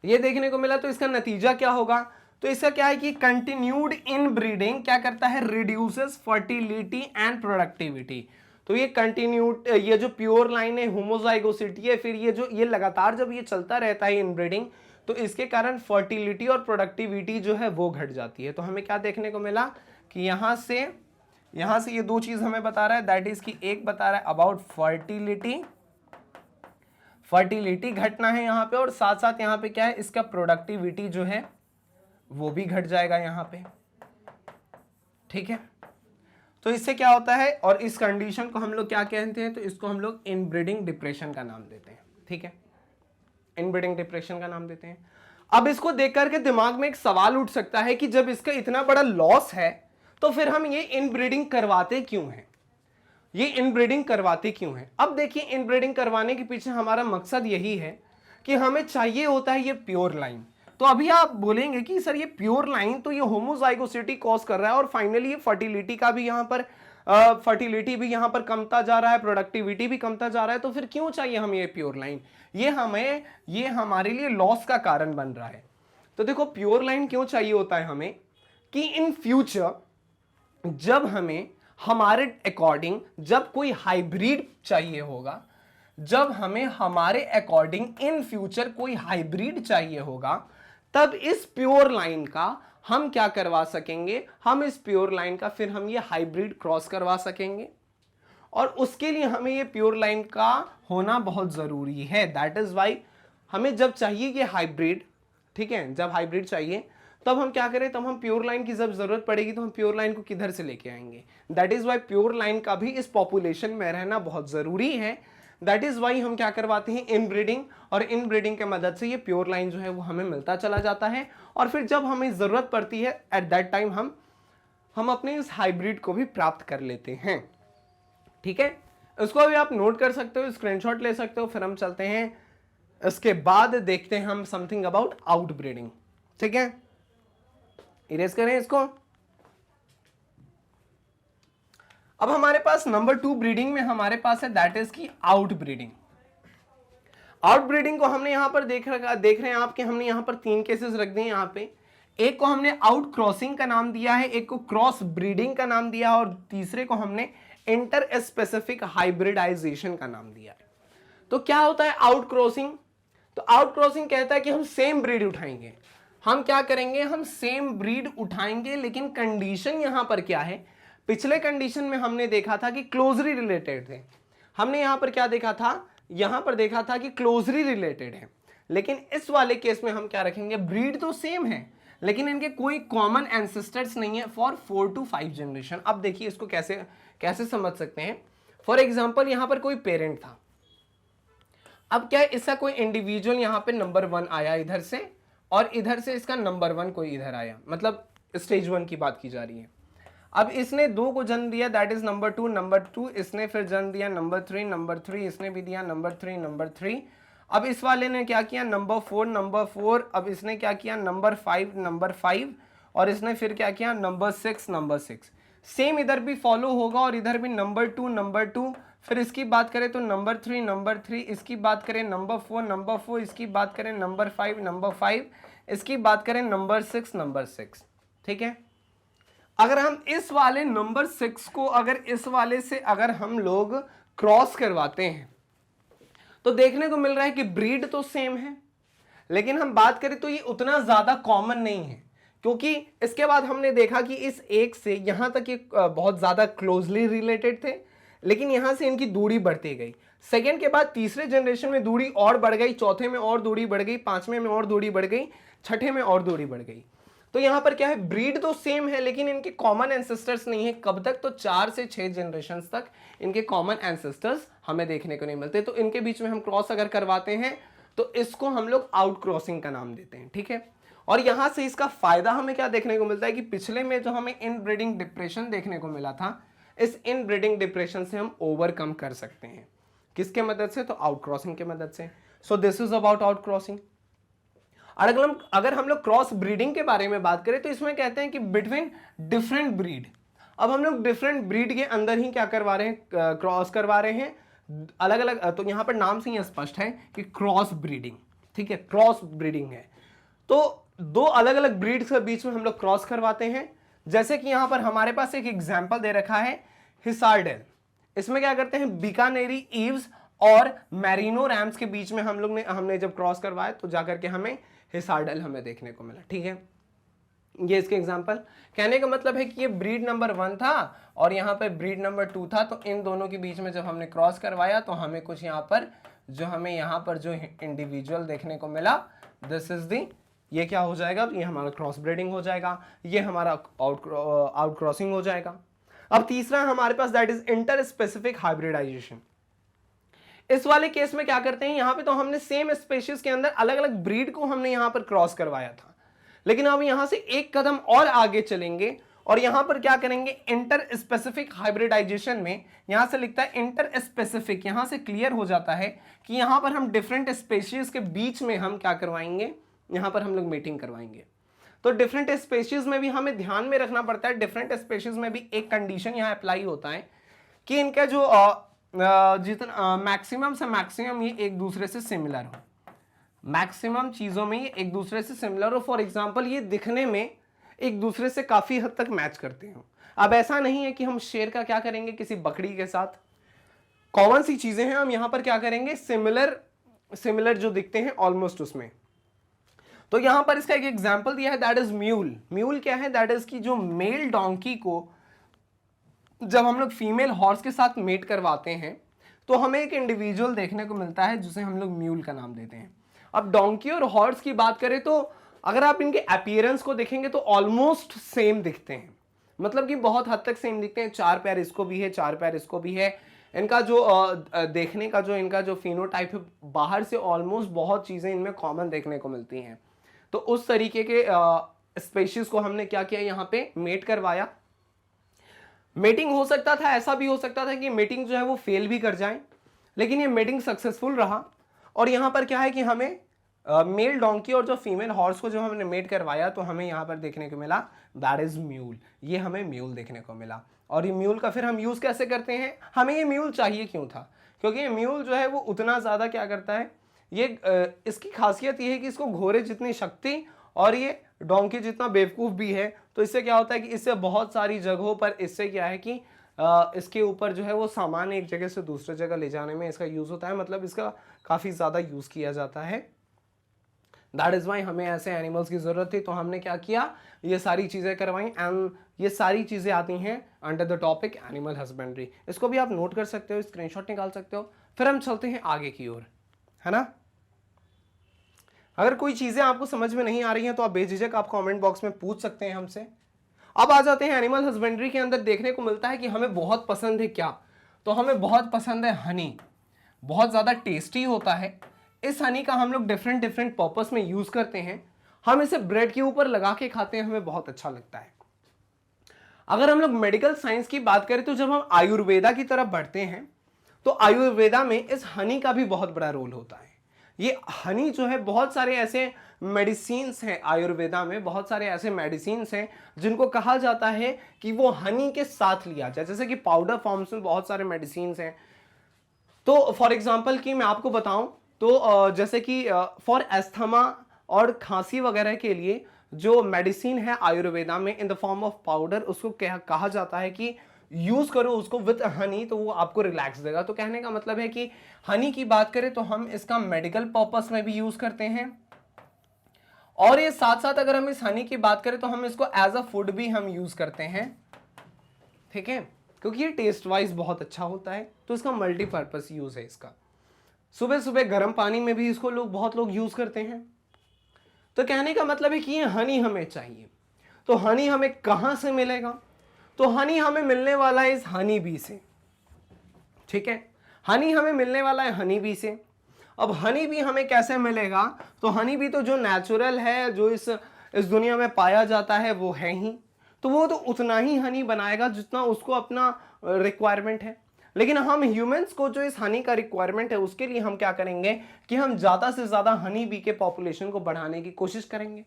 ये देखने को मिला, तो इसका नतीजा क्या होगा, तो इसका क्या है कि कंटिन्यूड इन ब्रीडिंग क्या करता है, रिड्यूसेस फर्टिलिटी एंड प्रोडक्टिविटी। तो ये कंटिन्यूड, ये जो प्योर लाइन है होमोजाइगोसिटी है, फिर ये लगातार जब ये चलता रहता है इन ब्रीडिंग, तो इसके कारण फर्टिलिटी और प्रोडक्टिविटी जो है वो घट जाती है। तो हमें क्या देखने को मिला कि यहां से ये दो चीज हमें बता रहा है, दैट इज कि एक बता रहा है अबाउट फर्टिलिटी घटना है यहाँ पे, और साथ साथ यहाँ पे क्या है, इसका प्रोडक्टिविटी जो है वो भी घट जाएगा यहाँ पे, ठीक है। तो इससे क्या होता है, और इस कंडीशन को हम लोग क्या कहते हैं, तो इसको हम लोग इनब्रीडिंग डिप्रेशन का नाम देते हैं, ठीक है, इनब्रीडिंग डिप्रेशन का नाम देते हैं। अब इसको देख करके दिमाग में एक सवाल उठ सकता है कि जब इसका इतना बड़ा लॉस है तो फिर हम ये इनब्रीडिंग करवाते क्यों हैं, ये इनब्रीडिंग करवाते क्यों हैं। अब देखिए, इनब्रीडिंग करवाने के पीछे हमारा मकसद यही है कि हमें चाहिए होता है ये प्योर लाइन। तो अभी आप बोलेंगे कि सर ये प्योर लाइन तो ये होमोजाइगोसिटी कॉज कर रहा है, और फाइनली ये फर्टिलिटी का भी यहाँ पर फर्टिलिटी भी यहाँ पर कमता जा रहा है, प्रोडक्टिविटी भी कमता जा रहा है, तो फिर क्यों चाहिए हमें ये प्योर लाइन, ये हमारे लिए लॉस का कारण बन रहा है। तो देखो, प्योर लाइन क्यों चाहिए होता है हमें, कि इन फ्यूचर जब हमें हमारे अकॉर्डिंग जब कोई हाइब्रिड चाहिए होगा, जब हमें हमारे अकॉर्डिंग इन फ्यूचर कोई हाइब्रिड चाहिए होगा, तब इस प्योर लाइन का हम क्या करवा सकेंगे, हम इस प्योर लाइन का फिर हम ये हाइब्रिड क्रॉस करवा सकेंगे, और उसके लिए हमें ये प्योर लाइन का होना बहुत जरूरी है। दैट इज वाई हमें जब चाहिए ये हाइब्रिड, ठीक है, जब हाइब्रिड चाहिए तब हम क्या करें, तब हम प्योर लाइन की जब जरूरत पड़ेगी तो हम प्योर लाइन को किधर से लेके आएंगे। That is why pure line का भी इस पॉपुलेशन में रहना बहुत जरूरी है। दैट इज वाई हम क्या करवाते हैं, इनब्रीडिंग, और इनब्रीडिंग के मदद से ये प्योर लाइन जो है वो हमें मिलता चला जाता है, और फिर जब हमें जरूरत पड़ती है एट दैट टाइम हम अपने इस हाइब्रिड को भी प्राप्त कर लेते हैं, ठीक है। इसको अभी आप नोट कर सकते हो, स्क्रीनशॉट ले सकते हो। फिर हम चलते हैं, इसके बाद देखते हैं हम समथिंग अबाउट आउटब्रीडिंग, ठीक है। इरेज करें इसको। अब हमारे पास नंबर 2 ब्रीडिंग में हमारे पास है दैट इज की आउट ब्रीडिंग। आउट ब्रीडिंग को हमने यहां पर देख रहे हैं आप कि हमने यहां पर 3 केसेस रख दिए यहाँ पे। एक को हमने आउट क्रॉसिंग का नाम दिया है, एक को क्रॉस ब्रीडिंग का नाम दिया, और तीसरे को हमने इंटर स्पेसिफिक हाइब्रिडाइजेशन का नाम दिया है। तो क्या होता है आउट क्रॉसिंग, तो आउट क्रॉसिंग कहता है कि हम सेम ब्रीड उठाएंगे। हम क्या करेंगे, हम सेम ब्रीड उठाएंगे, लेकिन कंडीशन यहां पर क्या है, पिछले कंडीशन में हमने देखा था कि क्लोजली रिलेटेड थे। हमने यहां पर क्या देखा था, यहां पर देखा था कि क्लोजली रिलेटेड है, लेकिन इस वाले केस में हम क्या रखेंगे, ब्रीड तो सेम है लेकिन इनके कोई कॉमन एंसेस्टर्स नहीं है फॉर 4 to 5 जनरेशन। अब देखिए इसको कैसे समझ सकते हैं। फॉर एग्जाम्पल यहां पर कोई पेरेंट था, अब क्या है, इसका कोई इंडिविजुअल यहां पे नंबर 1 आया इधर से, और इधर से इसका नंबर 1 कोई इधर आया, मतलब स्टेज 1 की बात की जा रही है। अब इसने 2 को जन्म दिया, दैट इज नंबर 2 इसने फिर जन्म दिया नंबर 3 इसने भी दिया नंबर 3। अब इस वाले ने क्या किया, नंबर 4, अब इसने क्या किया, नंबर 5, और इसने फिर क्या किया, नंबर 6। सेम इधर भी फॉलो होगा और इधर भी नंबर 2, फिर इसकी बात करें तो नंबर 3, इसकी बात करें नंबर 4, इसकी बात करें नंबर 5, इसकी बात करें नंबर 6। ठीक है, अगर हम इस वाले नंबर 6 को अगर इस वाले से अगर हम लोग क्रॉस करवाते हैं तो देखने को मिल रहा है कि ब्रीड तो सेम है, लेकिन हम बात करें तो ये उतना ज्यादा कॉमन नहीं है, क्योंकि इसके बाद हमने देखा कि इस एक से यहां तक ये बहुत ज्यादा क्लोजली रिलेटेड थे, लेकिन यहां से इनकी दूरी बढ़ती गई। सेकेंड के बाद तीसरे जनरेशन में दूरी और बढ़ गई, चौथे में और दूरी बढ़ गई, पांचवें में और दूरी बढ़ गई, छठे में और दूरी बढ़ गई। तो यहां पर क्या है, ब्रीड तो सेम है लेकिन इनके कॉमन एंसेस्टर्स नहीं है। कब तक, तो 4 से 6 जनरेशन तक इनके कॉमन एंसेस्टर्स हमें देखने को नहीं मिलते। तो इनके बीच में हम क्रॉस अगर करवाते हैं तो इसको हम लोग आउट क्रॉसिंग का नाम देते हैं। ठीक है, और यहां से इसका फायदा हमें क्या देखने को मिलता है कि पिछले में जो हमें इनब्रीडिंग डिप्रेशन देखने को मिला था, इस इनब्रीडिंग डिप्रेशन से हम ओवरकम कर सकते हैं। किसके मदद से, तो आउट क्रॉसिंग के मदद से। सो this is about out crossing. अगर हम लोग क्रॉस ब्रीडिंग के बारे में बात करें तो इसमें कहते हैं कि बिटवीन डिफरेंट ब्रीड। अब हम लोग डिफरेंट ब्रीड के अंदर ही क्या करवा रहे हैं, क्रॉस करवा रहे हैं अलग अलग। तो यहां पर नाम से ही स्पष्ट है कि क्रॉस ब्रीडिंग। ठीक है, क्रॉस ब्रीडिंग है, तो दो अलग अलग ब्रीड्स के बीच में हम लोग क्रॉस करवाते हैं। जैसे कि यहां पर हमारे पास एक एग्जाम्पल दे रखा है हिसारडेल। इसमें क्या करते हैं, बीकानेरी ईव्स और मैरिनो रैम्स के बीच में हमने जब क्रॉस करवाया तो जाकर के हमें हिसारडेल हमें देखने को मिला। ठीक है, ये इसके एग्जांपल। कहने का मतलब है कि ये ब्रीड नंबर 1 था और यहाँ पर ब्रीड नंबर 2 था, तो इन दोनों के बीच में जब हमने क्रॉस करवाया तो हमें कुछ यहाँ पर जो इंडिविजुअल देखने को मिला, दिस इज दी, ये क्या हो जाएगा, ये हमारा क्रॉस ब्रीडिंग हो जाएगा, ये हमारा आउट क्रॉसिंग हो जाएगा। अब तीसरा हमारे पास that is interspecific hybridization. इस वाले केस में क्या करते हैं, यहां पे तो हमने सेम स्पेशीज के अंदर अलग अलग ब्रीड को हमने यहां पर क्रॉस करवाया था, लेकिन अब यहां से एक कदम और आगे चलेंगे और यहां पर क्या करेंगे, इंटर स्पेसिफिक हाइब्रिडाइजेशन में यहां से लिखता है इंटर स्पेसिफिक। यहां से क्लियर हो जाता है कि यहां पर हम डिफरेंट स्पेशीज के बीच में हम क्या करवाएंगे, यहां पर हम लोग मीटिंग करवाएंगे। तो डिफरेंट स्पेशीज में भी हमें ध्यान में रखना पड़ता है, डिफरेंट स्पेशीज में भी एक कंडीशन यहां अप्लाई होता है कि इनका जो जितना मैक्सिमम से मैक्सिमम ये एक दूसरे से सिमिलर हो, मैक्सिमम चीजों में ये एक दूसरे से सिमिलर हो। फॉर एग्जांपल ये दिखने में एक दूसरे से काफी हद तक मैच करते हो। अब ऐसा नहीं है कि हम शेर का क्या करेंगे किसी बकरी के साथ, कॉमन सी चीजें हैं, हम यहां पर क्या करेंगे, सिमिलर जो दिखते हैं ऑलमोस्ट उसमें। तो यहां पर इसका एक एग्जांपल दिया है, दैट इज म्यूल। म्यूल क्या है, दैट इज की जो मेल डोंकी को जब हम लोग फीमेल हॉर्स के साथ मेट करवाते हैं तो हमें एक इंडिविजुअल देखने को मिलता है जिसे हम लोग म्यूल का नाम देते हैं। अब डोंकी और हॉर्स की बात करें तो अगर आप इनके अपीयरेंस को देखेंगे तो ऑलमोस्ट सेम दिखते हैं, मतलब कि बहुत हद तक सेम दिखते हैं। 4 पैर इसको भी है, 4 पैर इसको भी है। इनका जो देखने का जो इनका जो फिनोटाइप है, बाहर से ऑलमोस्ट बहुत चीजें इनमें कॉमन देखने को मिलती हैं। तो उस तरीके के स्पेशीज को हमने क्या किया, यहाँ पे मेट करवाया। मेटिंग हो सकता था, ऐसा भी हो सकता था कि मेटिंग जो है वो फेल भी कर जाए, लेकिन ये मेटिंग सक्सेसफुल रहा। और यहाँ पर क्या है कि हमें मेल डोंकी और जो फीमेल हॉर्स को जो हमने मेट करवाया तो हमें यहाँ पर देखने को मिला दैट इज म्यूल। ये हमें म्यूल देखने को मिला। और ये म्यूल का फिर हम यूज कैसे करते हैं, हमें ये म्यूल चाहिए क्यों था, क्योंकि ये म्यूल जो है वो उतना ज्यादा क्या करता है, ये इसकी खासियत ये है कि इसको घोड़े जितनी शक्ति और ये डोंकी जितना बेवकूफ भी है, तो इससे क्या होता है कि इससे बहुत सारी जगहों पर इससे क्या है कि इसके ऊपर जो है वो सामान एक जगह से दूसरे जगह ले जाने में इसका यूज होता है, मतलब इसका काफी ज्यादा यूज किया जाता है। दैट इज वाई हमें ऐसे एनिमल्स की जरूरत थी, तो हमने क्या किया, ये सारी चीजें करवाई। एंड ये सारी चीजें आती हैं under the topic animal husbandry. इसको भी आप नोट कर सकते हो, स्क्रीनशॉट निकाल सकते हो। फिर हम चलते हैं आगे की ओर, है ना। अगर कोई चीजें आपको समझ में नहीं आ रही हैं तो आप बेझिझक आप कमेंट बॉक्स में पूछ सकते हैं हमसे। अब आ जाते हैं एनिमल हस्बेंड्री के अंदर देखने को मिलता है कि हमें बहुत पसंद है क्या, तो हमें बहुत पसंद है हनी, बहुत ज्यादा टेस्टी होता है। इस हनी का हम लोग डिफरेंट डिफरेंट पर्पस में यूज करते हैं। हम इसे ब्रेड के ऊपर लगा के खाते हैं, हमें बहुत अच्छा लगता है। अगर हम लोग मेडिकल साइंस की बात करें तो जब हम आयुर्वेदा की तरफ बढ़ते हैं तो आयुर्वेदा में इस हनी का भी बहुत बड़ा रोल होता है। ये हनी जो है, बहुत सारे ऐसे मेडिसिन्स हैं आयुर्वेदा में, बहुत सारे ऐसे मेडिसिन्स हैं जिनको कहा जाता है कि वो हनी के साथ लिया जाए, जैसे कि पाउडर फॉर्म्स में बहुत सारे मेडिसिन्स हैं। तो फॉर एग्जांपल कि मैं आपको बताऊं तो जैसे कि फॉर एस्थमा और खांसी वगैरह के लिए जो मेडिसिन है आयुर्वेदा में in the form of powder, उसको कहा जाता है कि यूज करो उसको विद हनी, तो वो आपको रिलैक्स देगा। तो कहने का मतलब है कि हनी की बात करें तो हम इसका मेडिकल पर्पस में भी यूज करते हैं, और ये साथ साथ अगर हम इस हनी की बात करें तो हम इसको एज अ फूड भी हम यूज करते हैं, ठीक है, क्योंकि ये टेस्ट वाइज बहुत अच्छा होता है। तो इसका मल्टीपर्पज यूज है इसका। सुबह सुबह गर्म पानी में भी इसको बहुत लोग यूज करते हैं। तो कहने का मतलब है कि ये हनी हमें चाहिए। तो हनी हमें कहां से मिलेगा? तो हनी हमें मिलने वाला है इस हनी बी से, ठीक है, हनी हमें मिलने वाला है हनी बी से। अब हनी बी हमें कैसे मिलेगा? तो हनी बी तो जो नेचुरल है, जो इस दुनिया में पाया जाता है वो है ही, तो वो तो उतना ही हनी बनाएगा जितना उसको अपना रिक्वायरमेंट है। लेकिन हम ह्यूमंस को जो इस हनी का रिक्वायरमेंट है, उसके लिए हम क्या करेंगे कि हम ज्यादा से ज्यादा हनी बी के पॉपुलेशन को बढ़ाने की कोशिश करेंगे।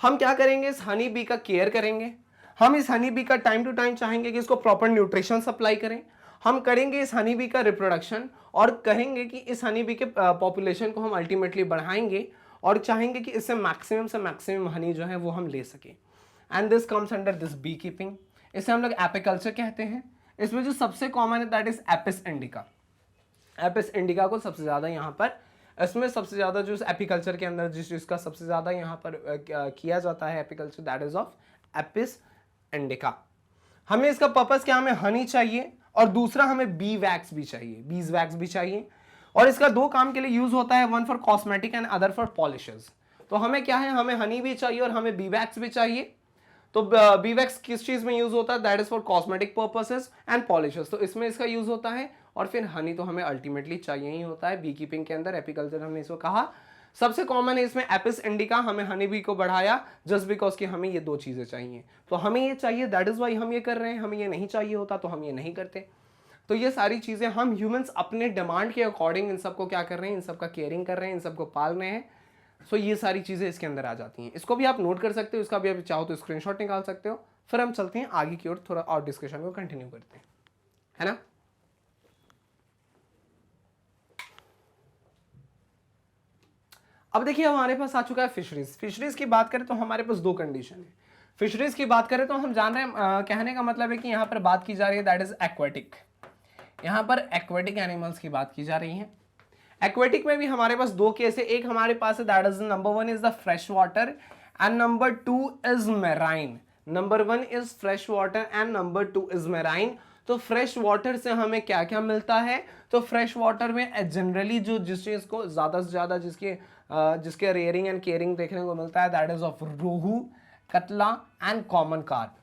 हम क्या करेंगे, इस हनी बी का केयर करेंगे। हम इस हनी बी का टाइम टू टाइम चाहेंगे कि इसको प्रॉपर न्यूट्रिशन सप्लाई करें। हम करेंगे इस हनी बी का रिप्रोडक्शन और कहेंगे कि इस हनी बी के पॉपुलेशन को हम अल्टीमेटली बढ़ाएंगे और चाहेंगे कि इससे मैक्सिमम से मैक्सिमम हनी जो है वो हम ले सके। And this comes under this bee keeping. इसे हम लोग एपिकल्चर कहते हैं। इसमें जो सबसे कॉमन है that is Apis indica. Apis indica को सबसे ज्यादा यहाँ पर, इसमें सबसे ज्यादा जो एपिकल्चर के अंदर जिस चीज का सबसे ज्यादा यहाँ पर किया जाता है apiculture, that is of Apis indica. हमें इसका पर्पस क्या, हमें हनी चाहिए और दूसरा हमें बी वैक्स भी चाहिए, बीज वैक्स भी चाहिए। और इसका दो काम के लिए यूज होता है, one for cosmetic and other for polishes. तो हमें क्या है, हमें हनी भी चाहिए और हमें बी वैक्स भी चाहिए। तो बी वैक्स किस चीज में यूज होता है, that is for cosmetic purposes and polishes, तो इसमें इसका यूज होता है। और फिर हनी तो हमें अल्टीमेटली चाहिए ही होता है बी कीपिंग के अंदर। एपिकल्चर हमने इसको कहा सबसे कॉमन है, इसमें एपिस इंडिका, हमें हनी बी को बढ़ाया जस्ट बिकॉज कि हमें ये दो चीजें चाहिए। तो हमें ये चाहिए, दैट इज वाई हम ये कर रहे हैं। हमें ये नहीं चाहिए होता तो हम ये नहीं करते। तो ये सारी चीजें हम ह्यूमंस अपने डिमांड के अकॉर्डिंग इन सबको क्या कर रहे हैं, इन सबका केयरिंग कर रहे हैं, इन सबको पाल रहे हैं। सो ये सारी चीजें इसके अंदर आ जाती हैं। इसको भी आप नोट कर सकते हो, इसका भी आप चाहो तो स्क्रीनशॉट निकाल सकते हो। फिर हम चलते हैं आगे की ओर, थोड़ा और डिस्कशन को कंटिन्यू करते हैं, है ना। अब देखिए हमारे पास आ चुका है फिशरीज। फिशरीज की बात करें तो हमारे पास दो कंडीशन है। फिशरीज की बात करें तो हम जान रहे हैं, कहने का मतलब है कि यहाँ पर बात की जा रही है दैट इज एक्वेटिक। यहाँ पर एक्वेटिक एनिमल्स की बात की जा रही है। एक्वेटिक में भी हमारे पास दो केस है। एक हमारे पास है that is number one is the fresh water and number two is marine. Number one is fresh water and number two is marine. तो फ्रेश वाटर से हमें क्या क्या मिलता है? तो फ्रेश वाटर में जनरली जो जिस चीज को ज्यादा से ज्यादा जिसके रेयरिंग एंड केयरिंग देखने को मिलता है दैट इज ऑफ रोहू, कतला एंड कॉमन कार्प।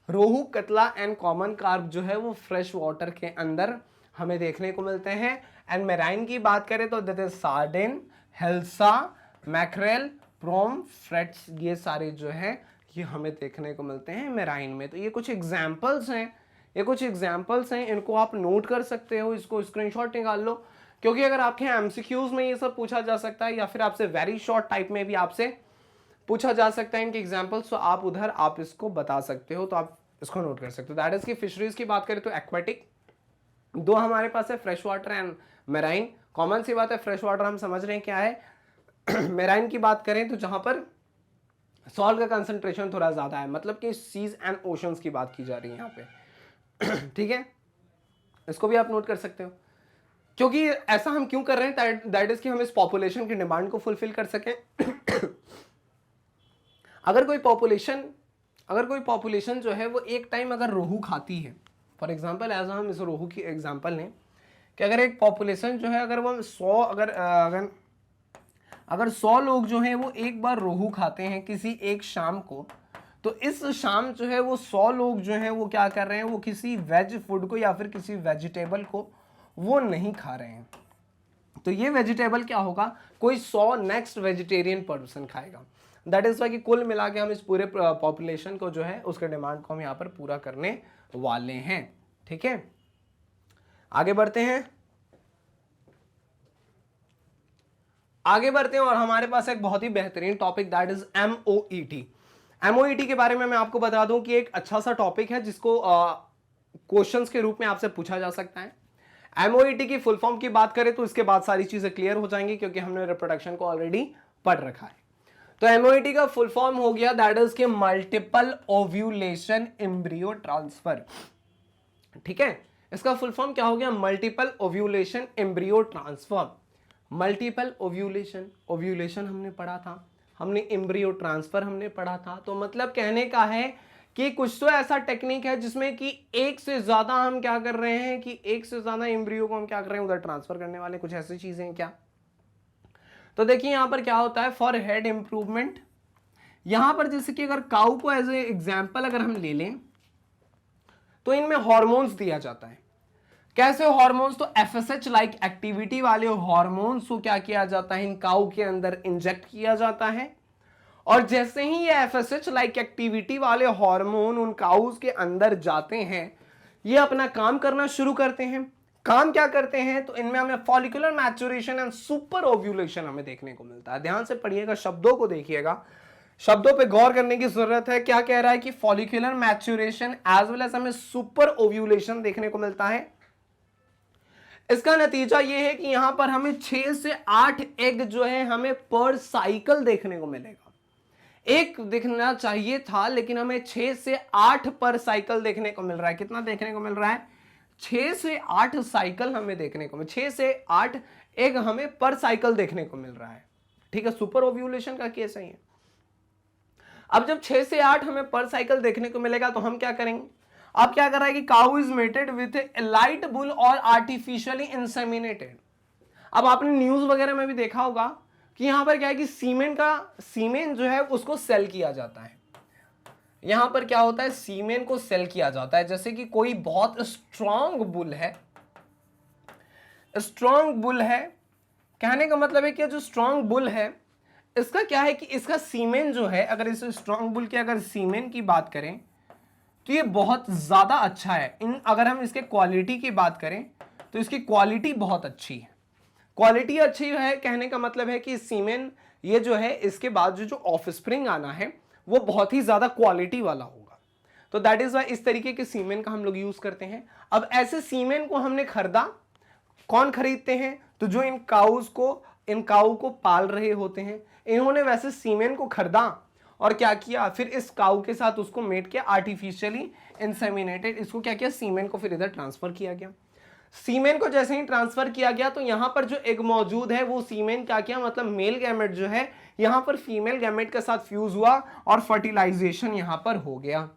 रोहू, कतला एंड कॉमन कार्प जो है वो फ्रेश वाटर के अंदर हमें देखने को मिलते हैं। एंड मेराइन की बात करें तो that is sardine, hilsa, mackerel, prawn, frets, ये सारे जो है ये हमें देखने को मिलते हैं मेराइन में। तो ये कुछ एग्जाम्पल्स हैं, इनको आप नोट कर सकते हो, इसको स्क्रीनशॉट निकाल लो, क्योंकि अगर आपके एमसीक्यूज में ये सब पूछा जा सकता है या फिर आपसे वेरी शॉर्ट टाइप में भी आपसे पूछा जा सकता है इनके एग्जाम्पल्स, तो आप उधर आप इसको बता सकते हो, तो आप इसको नोट कर सकते हो। दैट इज की फिशरीज की बात करें तो एक्वेटिक दो हमारे पास है, fresh water and marine. Common सी बात है, फ्रेश वाटर हम समझ रहे हैं क्या है। मेराइन की बात करें तो जहां पर सॉल्ट का कंसंट्रेशन थोड़ा ज्यादा है, मतलब कि सीज एंड ओशंस की बात की जा रही है यहाँ पे। ठीक है, इसको भी आप नोट कर सकते हो। क्योंकि ऐसा हम क्यों कर रहे हैं, दैट इज कि हम इस पॉपुलेशन की डिमांड को फुलफिल कर सकें। अगर कोई पॉपुलेशन जो है वो एक टाइम अगर रोहू खाती है, फॉर एग्जाम्पल एज हम इस रोहू की एग्जाम्पल लें कि अगर एक पॉपुलेशन जो है अगर वो 100 अगर 100 लोग जो हैं वो एक बार रोहू खाते हैं किसी एक शाम को, तो इस शाम जो है वो 100 लोग जो हैं वो क्या कर रहे हैं, वो किसी वेज फूड को या फिर किसी वेजिटेबल को वो नहीं खा रहे हैं। तो ये वेजिटेबल क्या होगा, कोई 100 नेक्स्ट वेजिटेरियन पर्सन खाएगा। दैट इज वाई कि कुल मिला के हम इस पूरे पॉपुलेशन को जो है उसके डिमांड को हम यहाँ पर पूरा करने वाले हैं। ठीक है, आगे बढ़ते हैं। आगे बढ़ते हैं और हमारे पास एक बहुत ही बेहतरीन topic that is MOET. MOET के बारे में मैं आपको बता दूं कि एक अच्छा सा टॉपिक है जिसको क्वेश्चंस के रूप में आपसे पूछा जा सकता है। एमओईटी की फुल फॉर्म की बात करें तो इसके बाद सारी चीजें क्लियर हो जाएंगी क्योंकि हमने रिप्रोडक्शन को ऑलरेडी पढ़ रखा है। तो एमओईटी का फुल फॉर्म हो गया दैट इज के मल्टीपल ओव्यूलेशन एम्ब्रियो ट्रांसफर। ठीक है, इसका फुल फॉर्म क्या हो गया? Multiple ovulation embryo transfer. Multiple ovulation, ovulation हमने पढ़ा था, हमने एम्ब्रियो ट्रांसफर हमने पढ़ा था। तो मतलब कहने का है कि कुछ तो ऐसा टेक्निक है जिसमें कि एक से ज्यादा हम क्या कर रहे हैं कि एक से ज्यादा एम्ब्रियो को हम क्या कर रहे हैं उधर ट्रांसफर करने वाले, कुछ ऐसी चीजें हैं क्या? तो देखिए यहां पर क्या होता है, फॉर हेड इंप्रूवमेंट, यहां पर जैसे कि अगर काऊ को एज ए एग्जाम्पल अगर हम ले लें तो इनमें हॉर्मोन्स दिया जाता है। कैसे हॉर्मोन्स? तो एफएसएच लाइक एक्टिविटी वाले हॉर्मोन्स को क्या किया जाता है, इन काऊ के अंदर इंजेक्ट किया जाता है। और जैसे ही ये एफएसएच लाइक एक्टिविटी वाले हार्मोन उन काउज के अंदर जाते हैं, ये अपना काम करना शुरू करते हैं। काम क्या करते हैं? तो इनमें हमें follicular maturation and super ovulation हमें देखने को मिलता है। ध्यान से पढ़िएगा, शब्दों को देखिएगा, शब्दों पे गौर करने की जरूरत है। क्या कह रहा है कि follicular maturation as well as हमें सुपर ओव्यूलेशन देखने को मिलता है। इसका नतीजा यह है कि यहां पर हमें 6 से 8 एग जो है हमें पर साइकिल देखने को मिलेगा। एक दिखना चाहिए था लेकिन हमें 6 से 8 पर साइकिल देखने को मिल रहा है। कितना देखने को मिल रहा है? 6 से 8 साइकिल हमें देखने को मिल, 6 से 8 एग हमें पर साइकिल देखने को मिल रहा है। ठीक है, सुपर ओव्यूलेशन का केस है ये। अब जब 6 से 8 हमें पर साइकिल देखने को मिलेगा तो हम क्या करेंगे? अब क्या कर रहा है कि cow is mated with a light bull और आर्टिफिशियली इंसेमिनेटेड। अब आपने न्यूज वगैरह में भी देखा होगा कि यहां पर क्या है कि सीमेन जो है उसको सेल किया जाता है। यहां पर क्या होता है, सीमेन को सेल किया जाता है। जैसे कि कोई बहुत स्ट्रांग बुल है, स्ट्रांग बुल है, कहने का मतलब है कि जो स्ट्रांग बुल है इसका क्या है कि इसका सीमेन जो है, अगर इस स्ट्रांग बुल के अगर सीमेन की बात करें तो ये बहुत ज्यादा अच्छा है। अगर हम इसके क्वालिटी की बात करें तो इसकी क्वालिटी बहुत अच्छी है। क्वालिटी अच्छी है कहने का मतलब है कि सीमेन ये जो है इसके बाद जो ऑफस्प्रिंग आना है वो बहुत ही ज्यादा क्वालिटी वाला होगा। तो दैट इज वाई इस तरीके के सीमेन का हम लोग यूज करते हैं। अब ऐसे सीमेन को हमने खरीदा, कौन खरीदते हैं? तो जो इन काऊ को पाल रहे होते हैं, इन्होंने वैसे सीमेन को खरीदा और क्या किया, फिर इस काऊ के साथ उसको मेट किया, आर्टिफिशियली इंसेमिनेटेड, इसको क्या किया, सीमेन को फिर इधर ट्रांसफर किया गया। सीमेन को जैसे ही ट्रांसफर किया गया तो यहां पर जो एग मौजूद है वो सीमेन क्या किया, मतलब मेल गैमेट जो है यहां पर फीमेल गैमेट के साथ फ्यूज हुआ और फर्टिलाइजेशन यहां पर हो गया।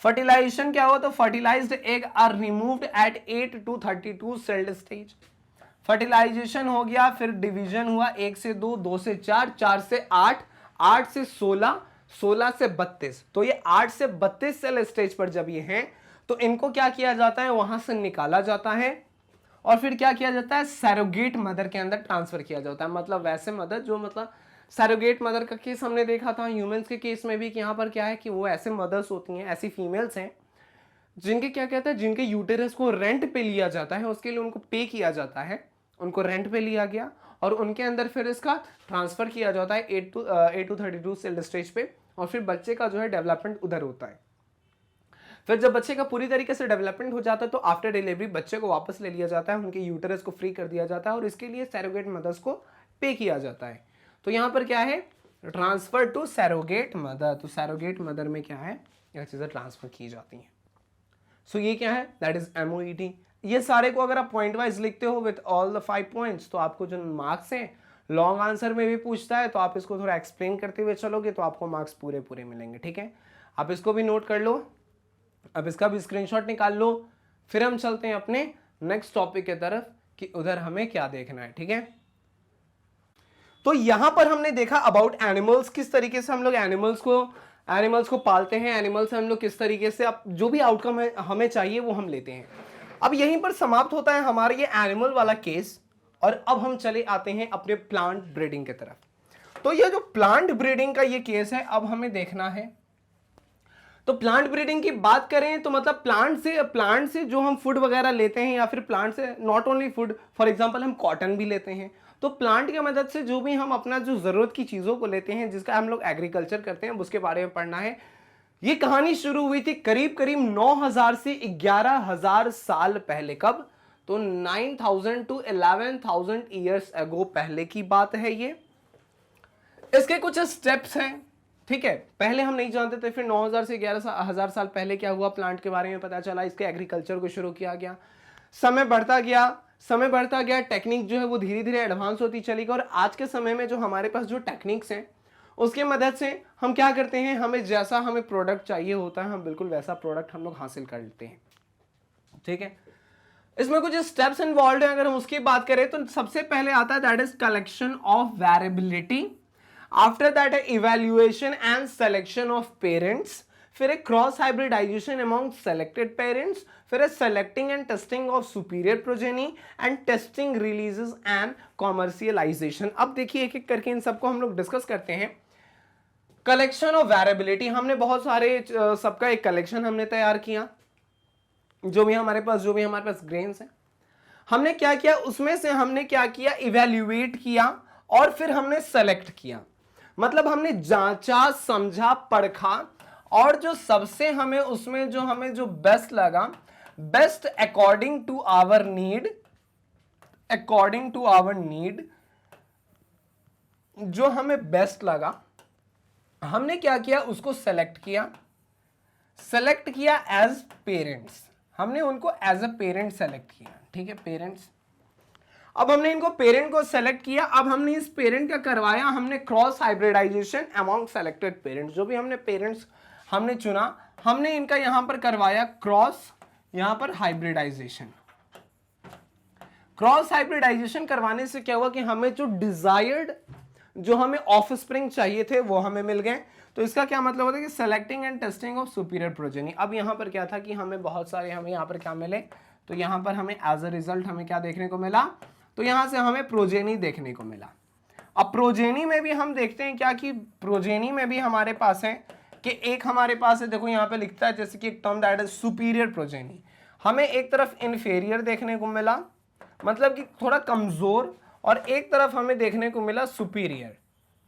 फर्टिलाइजेशन क्या हुआ? तो fertilised egg are removed at 8 to 32 celled stage. Fertilisation हो गया, फिर डिवीजन हुआ 1 से 2, 2 से 4, 4 से 8, 8 से 16, 16 से 32। तो ये 8 से 32 सेल स्टेज पर जब ये हैं तो इनको क्या किया जाता है, वहां से निकाला जाता है और फिर क्या किया जाता है, सैरोगेट मदर के अंदर ट्रांसफर किया जाता है। मतलब वैसे मदर जो, मतलब सैरोगेट मदर का केस हमने देखा था ह्यूमंस के केस में भी कि यहाँ पर क्या है कि वो ऐसे मदर्स होती हैं, ऐसी फीमेल्स हैं जिनके क्या कहते हैं, जिनके यूटेरस को रेंट पे लिया जाता है, उसके लिए उनको पे किया जाता है, उनको रेंट पे लिया गया और उनके अंदर फिर इसका ट्रांसफर किया जाता है 8 to 32 सेल स्टेज पे और फिर बच्चे का जो है डेवलपमेंट उधर होता है। फिर जब बच्चे का पूरी तरीके से डेवलपमेंट हो जाता है तो आफ्टर डिलीवरी बच्चे को वापस ले लिया जाता है, उनके यूटेरस को फ्री कर दिया जाता है और इसके लिए सैरोगेट मदर्स को पे किया जाता है। तो यहाँ पर क्या है, ट्रांसफर टू सैरोगेट मदर। तो सैरोगेट मदर में क्या है, यह चीजें ट्रांसफर की जाती हैं। सो ये क्या है, दैट इज एमओईटी। ये सारे को अगर आप पॉइंट वाइज लिखते हो विथ ऑल द 5 पॉइंट्स तो आपको जो मार्क्स हैं, लॉन्ग आंसर में भी पूछता है तो आप इसको थोड़ा एक्सप्लेन करते हुए चलोगे तो आपको मार्क्स पूरे पूरे मिलेंगे। ठीक है, आप इसको भी नोट कर लो, अब इसका भी स्क्रीनशॉट निकाल लो। फिर हम चलते हैं अपने नेक्स्ट टॉपिक की तरफ कि उधर हमें क्या देखना है। ठीक है, तो यहां पर हमने देखा अबाउट एनिमल्स, किस तरीके से हम लोग एनिमल्स को पालते हैं, एनिमल्स से हम लोग किस तरीके से अब जो भी आउटकम है हमें चाहिए वो हम लेते हैं। अब यहीं पर समाप्त होता है हमारा ये एनिमल वाला केस और अब हम चले आते हैं अपने प्लांट ब्रीडिंग की तरफ। तो ये जो प्लांट ब्रीडिंग का ये केस है अब हमें देखना है। तो प्लांट ब्रीडिंग की बात करें तो मतलब प्लांट से जो हम फूड वगैरह लेते हैं या फिर प्लांट से not only food, for example हम कॉटन भी लेते हैं, तो प्लांट की मदद से जो भी हम अपना जो जरूरत की चीजों को लेते हैं जिसका हम लोग एग्रीकल्चर करते हैं उसके बारे में पढ़ना है। ये कहानी शुरू हुई थी करीब करीब 9000 से 11000 साल पहले। कब? तो 9000 टू 11000 ईयर्स अगो पहले की बात है ये। इसके कुछ स्टेप्स हैं, ठीक है। पहले हम नहीं जानते थे, फिर 9000 से 11000 साल पहले क्या हुआ, प्लांट के बारे में पता चला, इसके एग्रीकल्चर को शुरू किया गया। समय बढ़ता गया, टेक्निक जो है वो धीरे धीरे एडवांस होती चली गई, और आज के समय में जो हमारे पास जो टेक्निक्स हैं उसके मदद से हम क्या करते हैं, हमें जैसा हमें प्रोडक्ट चाहिए होता है हम बिल्कुल वैसा प्रोडक्ट हम लोग हासिल कर लेते हैं, ठीक है। इसमें कुछ स्टेप्स इन्वॉल्व है, अगर हम उसकी बात करें तो सबसे पहले आता है that is collection of variability, after that है evaluation and selection of parents, फिर एक cross hybridisation among selected parents, फिर है selecting and testing of superior progeny and testing releases and commercialization. अब देखिए एक एक करके इन सबको हम लोग डिस्कस करते हैं। कलेक्शन ऑफ वेरिएबिलिटी, हमने बहुत सारे सबका एक कलेक्शन हमने तैयार किया, जो भी हमारे पास ग्रेन्स हैं, हमने क्या किया उसमें से हमने क्या किया, इवैल्यूएट किया और फिर हमने सेलेक्ट किया, मतलब हमने जांचा, समझा, परखा, और जो सबसे हमें उसमें जो हमें जो बेस्ट लगा, best according to our need, जो हमें बेस्ट लगा हमने क्या किया, उसको सेलेक्ट किया एज पेरेंट्स, हमने उनको एज अ पेरेंट सेलेक्ट किया, ठीक है, पेरेंट्स। अब हमने इनको पेरेंट को सेलेक्ट किया, अब हमने इस पेरेंट का करवाया हमने cross hybridisation among selected parents, जो भी हमने पेरेंट्स हमने चुना हमने इनका यहां पर करवाया क्रॉस, यहां पर हाइब्रिडाइजेशन। क्रॉस हाइब्रिडाइजेशन करवाने से क्या हुआ कि हमें जो डिजायर्ड जो हमें ऑफस्प्रिंग चाहिए थे वो हमें मिल गए। तो इसका क्या मतलब होता है कि selecting and testing of superior progeny. अब यहाँ पर क्या था कि हमें बहुत सारे हमें यहाँ पर क्या मिले, तो यहाँ पर हमें एज अ रिजल्ट हमें क्या देखने को मिला, तो यहाँ से हमें प्रोजेनी देखने को मिला। अब प्रोजेनी में भी हम देखते हैं क्या कि प्रोजेनी में भी हमारे पास है कि एक हमारे पास है, देखो यहाँ पे लिखता है जैसे कि एक term that is superior progeny, हमें एक तरफ इन्फीरियर देखने को मिला मतलब कि थोड़ा कमजोर, और एक तरफ हमें देखने को मिला सुपीरियर,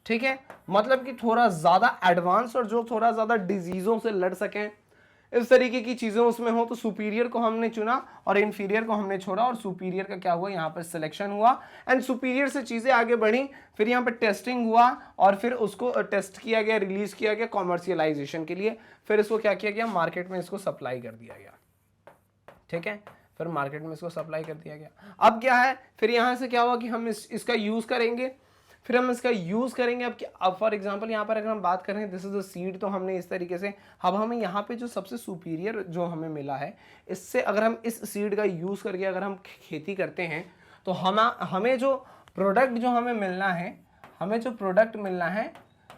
ठीक है, मतलब कि थोड़ा ज्यादा एडवांस और जो थोड़ा ज्यादा डिजीजों से लड़ सकें, इस तरीके की चीजें उसमें हो। तो सुपीरियर को हमने चुना और इंफीरियर को हमने छोड़ा, और सुपीरियर का क्या हुआ, यहाँ पर सिलेक्शन हुआ एंड सुपीरियर से चीजें आगे बढ़ी, फिर यहाँ पर टेस्टिंग हुआ और फिर उसको टेस्ट किया गया, रिलीज किया गया कॉमर्शियलाइजेशन के लिए, फिर इसको क्या किया गया, मार्केट में इसको सप्लाई कर दिया गया, ठीक है, फिर मार्केट में इसको सप्लाई कर दिया गया। अब क्या है, फिर यहाँ से क्या हुआ कि हम इसका यूज करेंगे, फिर हम इसका यूज करेंगे। अब फॉर एग्जांपल यहाँ पर अगर हम बात करें दिस इज अ सीड, तो हमने इस तरीके से, अब हमें यहाँ पे जो सबसे सुपीरियर जो हमें मिला है, इससे अगर हम इस सीड का यूज करके अगर हम खेती करते हैं तो हमें जो प्रोडक्ट जो हमें मिलना है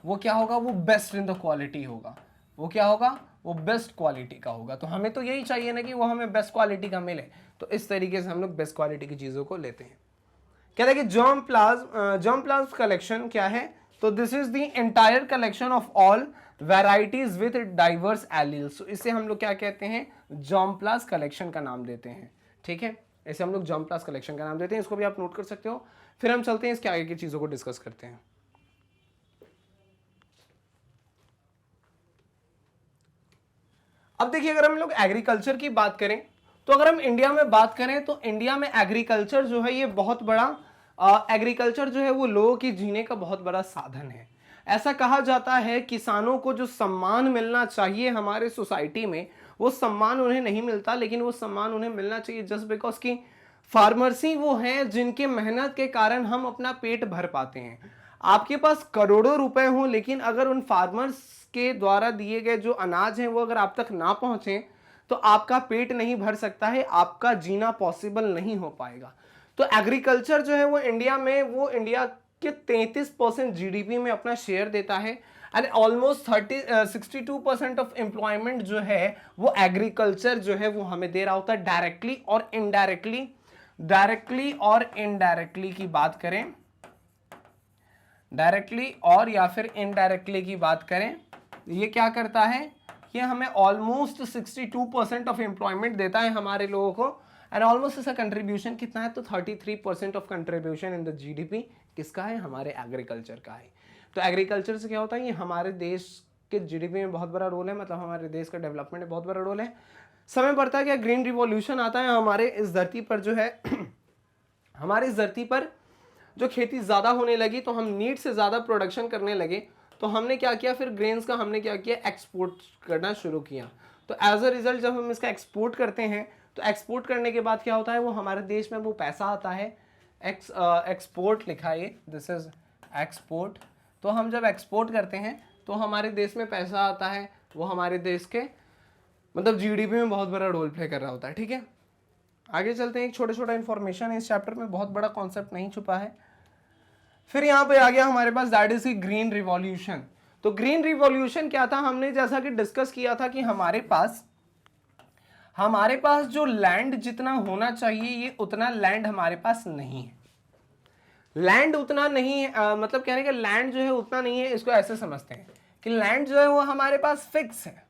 वो क्या होगा, वो बेस्ट इन द क्वालिटी होगा, वो क्या होगा, वो बेस्ट क्वालिटी का होगा। तो हमें तो यही चाहिए ना कि वो हमें बेस्ट क्वालिटी का मिले, तो इस तरीके से हम लोग बेस्ट क्वालिटी की चीजों को लेते हैं। कहते हैं कि जर्मप्लाज्म कलेक्शन क्या है, तो this is the entire collection of all varieties with diverse alleles. तो इसे हम लोग क्या कहते हैं, जर्मप्लाज्म कलेक्शन का नाम देते हैं, ठीक है, इसे हम लोग जर्मप्लाज्म कलेक्शन का नाम देते हैं, इसको भी आप नोट कर सकते हो। फिर हम चलते हैं इसके आगे की चीजों को डिस्कस करते हैं। अब देखिए अगर हम लोग एग्रीकल्चर की बात करें, तो अगर हम इंडिया में बात करें तो इंडिया में एग्रीकल्चर जो है ये बहुत बड़ा एग्रीकल्चर जो है वो लोगों की जीने का बहुत बड़ा साधन है। ऐसा कहा जाता है किसानों को जो सम्मान मिलना चाहिए हमारे सोसाइटी में वो सम्मान उन्हें नहीं मिलता, लेकिन वो सम्मान उन्हें मिलना चाहिए जस्ट बिकॉज कि फार्मर्स ही वो हैं जिनके मेहनत के कारण हम अपना पेट भर पाते हैं। आपके पास करोड़ों रुपए हों, लेकिन अगर उन फार्मर्स के द्वारा दिए गए जो अनाज हैं वो अगर आप तक ना पहुंचे तो आपका पेट नहीं भर सकता है, आपका जीना पॉसिबल नहीं हो पाएगा। तो एग्रीकल्चर जो है वो इंडिया के 33% जीडीपी में अपना शेयर देता है, एंड ऑलमोस्ट 62% ऑफ एम्प्लॉयमेंट जो है वो एग्रीकल्चर जो है वो हमें दे रहा होता है, डायरेक्टली और इनडायरेक्टली की बात करें, डायरेक्टली और या फिर इनडायरेक्टली की बात करें, ये क्या करता है, ये हमें ऑलमोस्ट 62% ऑफ एम्प्लॉयमेंट देता है हमारे लोगों को, एंड ऑलमोस्ट इसका कंट्रीब्यूशन कितना है, तो 33% of contribution in the GDP किसका है, हमारे एग्रीकल्चर का है। तो एग्रीकल्चर से क्या होता है, ये हमारे देश के जीडीपी में बहुत बड़ा रोल है, मतलब हमारे देश का डेवलपमेंट में बहुत बड़ा रोल है। समय पड़ता है क्या, ग्रीन रिवॉल्यूशन आता है हमारे इस धरती पर जो है हमारे इस धरती पर जो खेती ज़्यादा होने लगी, तो हम नीड से ज़्यादा प्रोडक्शन करने लगे, तो हमने क्या किया, फिर ग्रेन्स का हमने क्या किया, एक्सपोर्ट करना शुरू किया। तो एज अ रिजल्ट जब हम इसका एक्सपोर्ट करते हैं, तो एक्सपोर्ट करने के बाद क्या होता है, वो हमारे देश में वो पैसा आता है, एक्सपोर्ट लिखा है, दिस इज एक्सपोर्ट। तो हम जब एक्सपोर्ट करते हैं तो हमारे देश में पैसा आता है, वो हमारे देश के मतलब जीडीपी में बहुत बड़ा रोल प्ले कर रहा होता है। ठीक है, आगे चलते हैं। एक छोटा छोटा इन्फॉर्मेशन है इस चैप्टर में, बहुत बड़ा कॉन्सेप्ट नहीं छुपा है। फिर यहाँ पे आ गया हमारे पास दैट इज ग्रीन रिवॉल्यूशन। तो ग्रीन रिवॉल्यूशन क्या था, हमने जैसा कि डिस्कस किया था कि हमारे पास जो लैंड जितना होना चाहिए, ये उतना लैंड हमारे पास नहीं है। लैंड उतना नहीं है, मतलब कहने का लैंड जो है उतना नहीं है, इसको ऐसे समझते हैं कि लैंड जो है वो हमारे पास फिक्स है,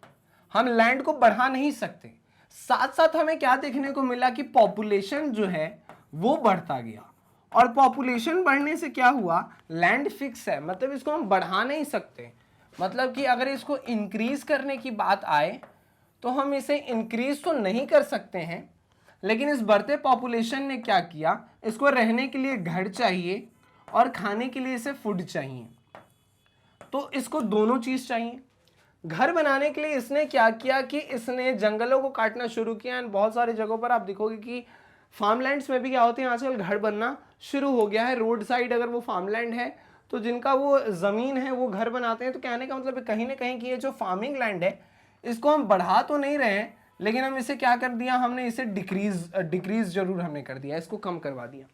हम लैंड को बढ़ा नहीं सकते। साथ साथ हमें क्या देखने को मिला कि पॉपुलेशन जो है वो बढ़ता गया, और पॉपुलेशन बढ़ने से क्या हुआ, लैंड फिक्स है, मतलब इसको हम बढ़ा नहीं सकते। मतलब कि अगर इसको इंक्रीज करने की बात आए तो हम इसे इंक्रीज तो नहीं कर सकते हैं, लेकिन इस बढ़ते पॉपुलेशन ने क्या किया, इसको रहने के लिए घर चाहिए और खाने के लिए इसे फूड चाहिए। तो इसको दोनों चीज चाहिए। घर बनाने के लिए इसने क्या किया कि इसने जंगलों को काटना शुरू किया, एंड बहुत सारी जगहों पर आप देखोगे कि फार्मलैंड्स में भी क्या होते हैं, आजकल घर बनना शुरू हो गया है। रोड साइड अगर वो फार्मलैंड है तो जिनका वो ज़मीन है वो घर बनाते हैं। तो कहने का मतलब कहीं ना कहीं कि ये जो फार्मिंग लैंड है इसको हम बढ़ा तो नहीं रहे हैं, लेकिन हम इसे क्या कर दिया, हमने इसे डिक्रीज जरूर हमने कर दिया, इसको कम करवा दिया।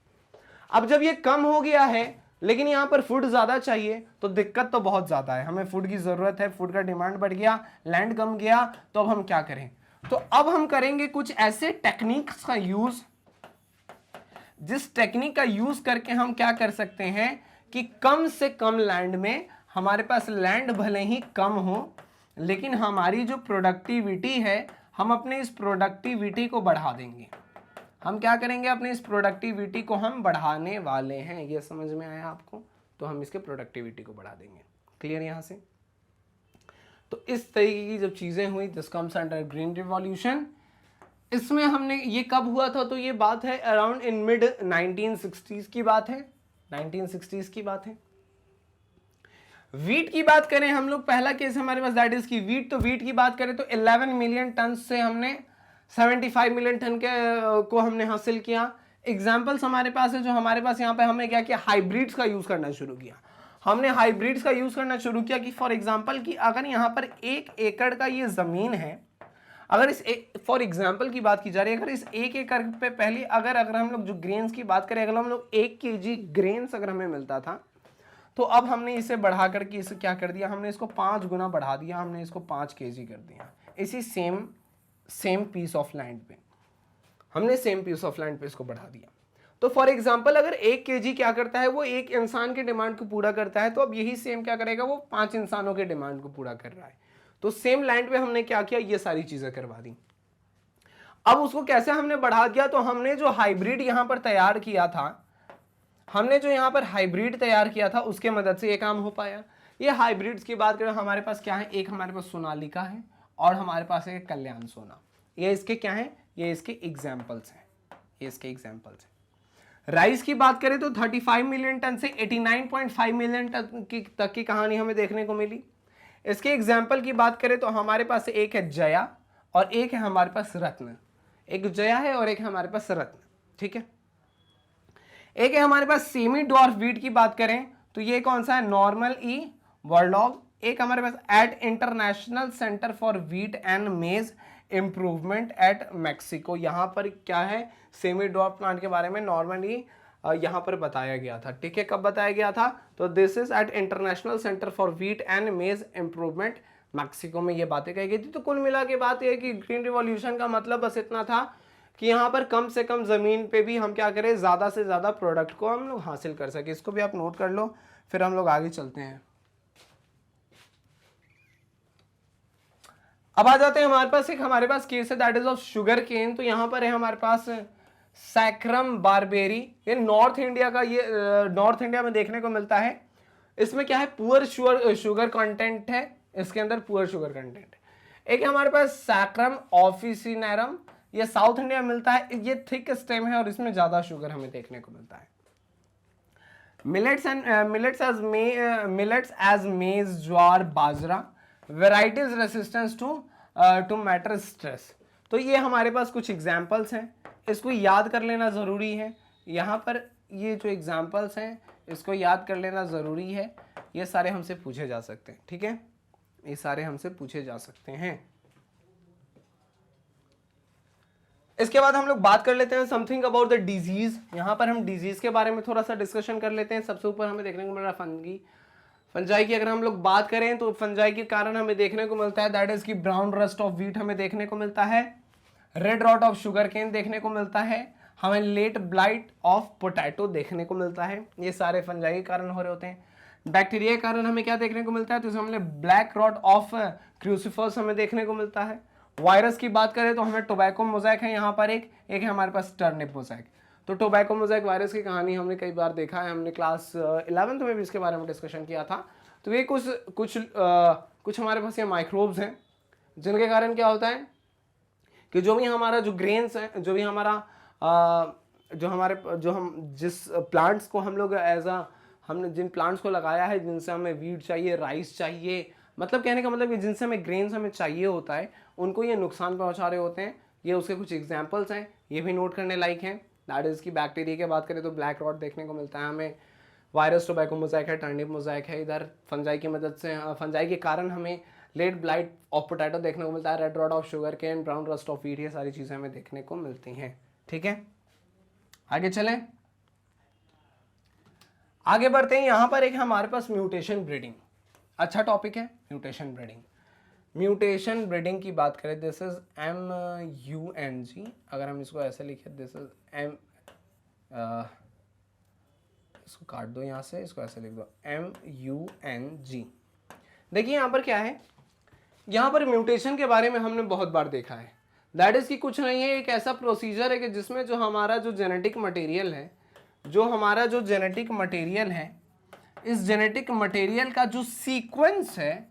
अब जब ये कम हो गया है लेकिन यहाँ पर फूड ज़्यादा चाहिए, तो दिक्कत तो बहुत ज़्यादा है, हमें फूड की ज़रूरत है, फूड का डिमांड बढ़ गया, लैंड कम गया, तो अब हम क्या करें, तो अब हम करेंगे कुछ ऐसे टेक्निक्स का यूज़, जिस टेक्निक का यूज़ करके हम क्या कर सकते हैं कि कम से कम लैंड में, हमारे पास लैंड भले ही कम हो लेकिन हमारी जो प्रोडक्टिविटी है, हम अपने इस प्रोडक्टिविटी को बढ़ा देंगे। हम क्या करेंगे, अपनी इस प्रोडक्टिविटी को हम बढ़ाने वाले हैं। ये समझ में आया आपको, तो हम इसके प्रोडक्टिविटी को बढ़ा देंगे। क्लियर यहाँ से। तो इस तरीके की जब चीज़ें हुई, this comes under green revolution. इसमें हमने ये कब हुआ था, तो ये बात है अराउंड इन मिड 1960s की बात है, 1960s की बात है। वीट की बात करें हम लोग, पहला केस हमारे पास दैट इज की वीट। तो वीट की बात करें तो 11 मिलियन टन से हमने 75 मिलियन टन के को हमने हासिल किया। एग्जाम्पल्स हमारे पास है, जो हमारे पास यहाँ पे हमने क्या किया, हाइब्रिड्स का यूज करना शुरू किया। हमने हाइब्रिड्स का यूज करना शुरू किया कि फॉर एग्जाम्पल कि अगर यहाँ पर 1 एकड़ का ये जमीन है, अगर इस फॉर एग्जाम्पल की बात की जा रही है, अगर इस 1 एकड़ पे पहले अगर हम लोग जो ग्रेन्स की बात करें, अगर हम लोग 1 kg ग्रेन्स अगर हमें मिलता था, तो अब हमने इसे बढ़ा करके इसे क्या कर दिया, हमने इसको 5 गुना बढ़ा दिया, हमने इसको 5 kg कर दिया। इसी सेम पीस ऑफ लैंड पे हमने सेम पीस ऑफ लैंड पे इसको बढ़ा दिया। तो फॉर एग्जांपल अगर 1 kg क्या करता है, वो एक इंसान के डिमांड को पूरा करता है, तो अब यही सेम क्या करेगा, वो 5 इंसानों के डिमांड को पूरा कर रहा है। तो सेम लैंड पे हमने क्या किया, ये सारी चीजें करवा दी। अब उसको कैसे हमने बढ़ा दिया, तो हमने जो हाइब्रिड यहाँ पर तैयार किया था, उसके मदद से ये काम हो पाया। ये हाइब्रिड्स की बात करें, हमारे पास क्या है, एक हमारे पास सोनालिका है और हमारे पास है कल्याण सोना। ये इसके क्या है, ये इसके एग्जाम्पल्स हैं, राइस की बात करें तो 35 मिलियन टन से 89.5 मिलियन टन तक की कहानी हमें देखने को मिली। इसके एग्जाम्पल की बात करें तो हमारे पास एक है जया और एक है हमारे पास रत्न। एक जया है और एक है हमारे पास रत्न, ठीक है। एक है हमारे पास सेमी डॉर्फ वीट की बात करें तो ये कौन सा है, नॉर्मल ई वर्लॉग। एक हमारे पास at international centre for wheat and मेज इंप्रूवमेंट एट मैक्सिको। यहाँ पर क्या है, सेमी डॉर्फ प्लांट के बारे में नॉर्मली यहाँ पर बताया गया था, ठीक है। कब बताया गया था, तो this is at international centre for wheat and मेज इंप्रूवमेंट मैक्सिको में ये बातें कही गई थी। तो कुल मिला के बात यह है कि ग्रीन रिवॉल्यूशन का मतलब बस इतना था कि यहाँ पर कम से कम ज़मीन पे भी हम क्या करें, ज़्यादा से ज़्यादा प्रोडक्ट को हम लोग हासिल कर सके। इसको भी आप नोट कर लो, फिर हम लोग आगे चलते हैं। अब आ जाते हैं हमारे पास केस है that is of sugar cane. तो यहाँ पर है हमारे पास सैक्रम बारबेरी, ये नॉर्थ इंडिया का, ये नॉर्थ इंडिया में देखने को मिलता है। इसमें क्या है, पुअर शुगर कंटेंट है, इसके अंदर पुअर शुगर कंटेंट है। एक हमारे पास सैक्रम ऑफिसिनेरम, ये साउथ इंडिया में मिलता है, ये थिक स्टेम है और इसमें ज्यादा शुगर हमें देखने को मिलता है। Millets as maize, jowar, bajra, varieties resistance to matter stress. तो ये हमारे पास कुछ एग्जाम्पल्स हैं, इसको याद कर लेना ज़रूरी है। यहाँ पर ये जो एग्जाम्पल्स हैं इसको याद कर लेना ज़रूरी है, ये सारे हमसे पूछे जा सकते हैं, ठीक है, ये सारे हमसे पूछे जा सकते हैं। इसके बाद हम लोग बात कर लेते हैं समथिंग अबाउट द डिजीज। यहाँ पर हम डिजीज के बारे में थोड़ा सा डिस्कशन कर लेते हैं। सबसे ऊपर हमें देखने को मिल रहा है फंजाई की अगर हम लोग बात करें तो फंजाई के कारण हमें देखने को मिलता है दैट इज की ब्राउन रस्ट ऑफ व्हीट हमें देखने को मिलता है, red rot of sugar cane देखने को मिलता है, हमें लेट ब्लाइट ऑफ पोटैटो देखने को मिलता है। ये सारे फंजाई के कारण हो रहे होते हैं। बैक्टीरिया के कारण हमें क्या देखने को मिलता है, तो हमें ब्लैक रॉट ऑफ क्रूसिफर्स हमें देखने को मिलता है। वायरस की बात करें तो हमें टोबैको मोज़ेक है, यहाँ पर एक है हमारे पास टर्निप मोज़ेक। तो टोबैको मोज़ेक वायरस की कहानी हमने कई बार देखा है, हमने क्लास 11th में भी इसके बारे में डिस्कशन किया था। तो ये कुछ हमारे पास ये माइक्रोब्स हैं जिनके कारण क्या होता है कि जो भी हमारा जो ग्रेन्स है, जो भी हमारा जिस प्लांट्स को हम लोग हमने जिन प्लांट्स को लगाया है, जिनसे हमें वीट चाहिए, राइस चाहिए, मतलब कहने का मतलब कि जिनसे हमें ग्रेन्स हमें चाहिए होता है, उनको ये नुकसान पहुंचा रहे होते हैं। ये उसके कुछ एग्जांपल्स हैं, ये भी नोट करने लायक हैं। दैट इज की बैक्टीरिया की बात करें तो ब्लैक रॉट देखने को मिलता है हमें, वायरस टोबैको मोज़ेक है, टर्निप मोज़ेक है। इधर फंजाई की मदद से, फंजाई के कारण हमें लेट ब्लाइट ऑफ पोटैटो देखने को मिलता है, red rot of sugar cane, brown rust of wheat, ये सारी चीज़ें हमें देखने को मिलती हैं, ठीक है। आगे चलें, आगे बढ़ते हैं। यहाँ पर एक हमारे पास म्यूटेशन ब्रीडिंग, अच्छा टॉपिक है म्यूटेशन ब्रीडिंग। म्यूटेशन ब्रीडिंग की बात करें, दिस इज MUNG, अगर हम इसको ऐसे लिखे, दिस इज इसको काट दो यहाँ से, इसको ऐसे लिख दो MUNG। देखिए यहाँ पर क्या है, यहाँ पर म्यूटेशन के बारे में हमने बहुत बार देखा है। दैट इज कि कुछ नहीं है, एक ऐसा प्रोसीजर है कि जिसमें जो हमारा जो जेनेटिक मटेरियल है, इस जेनेटिक मटेरियल का जो सीक्वेंस है,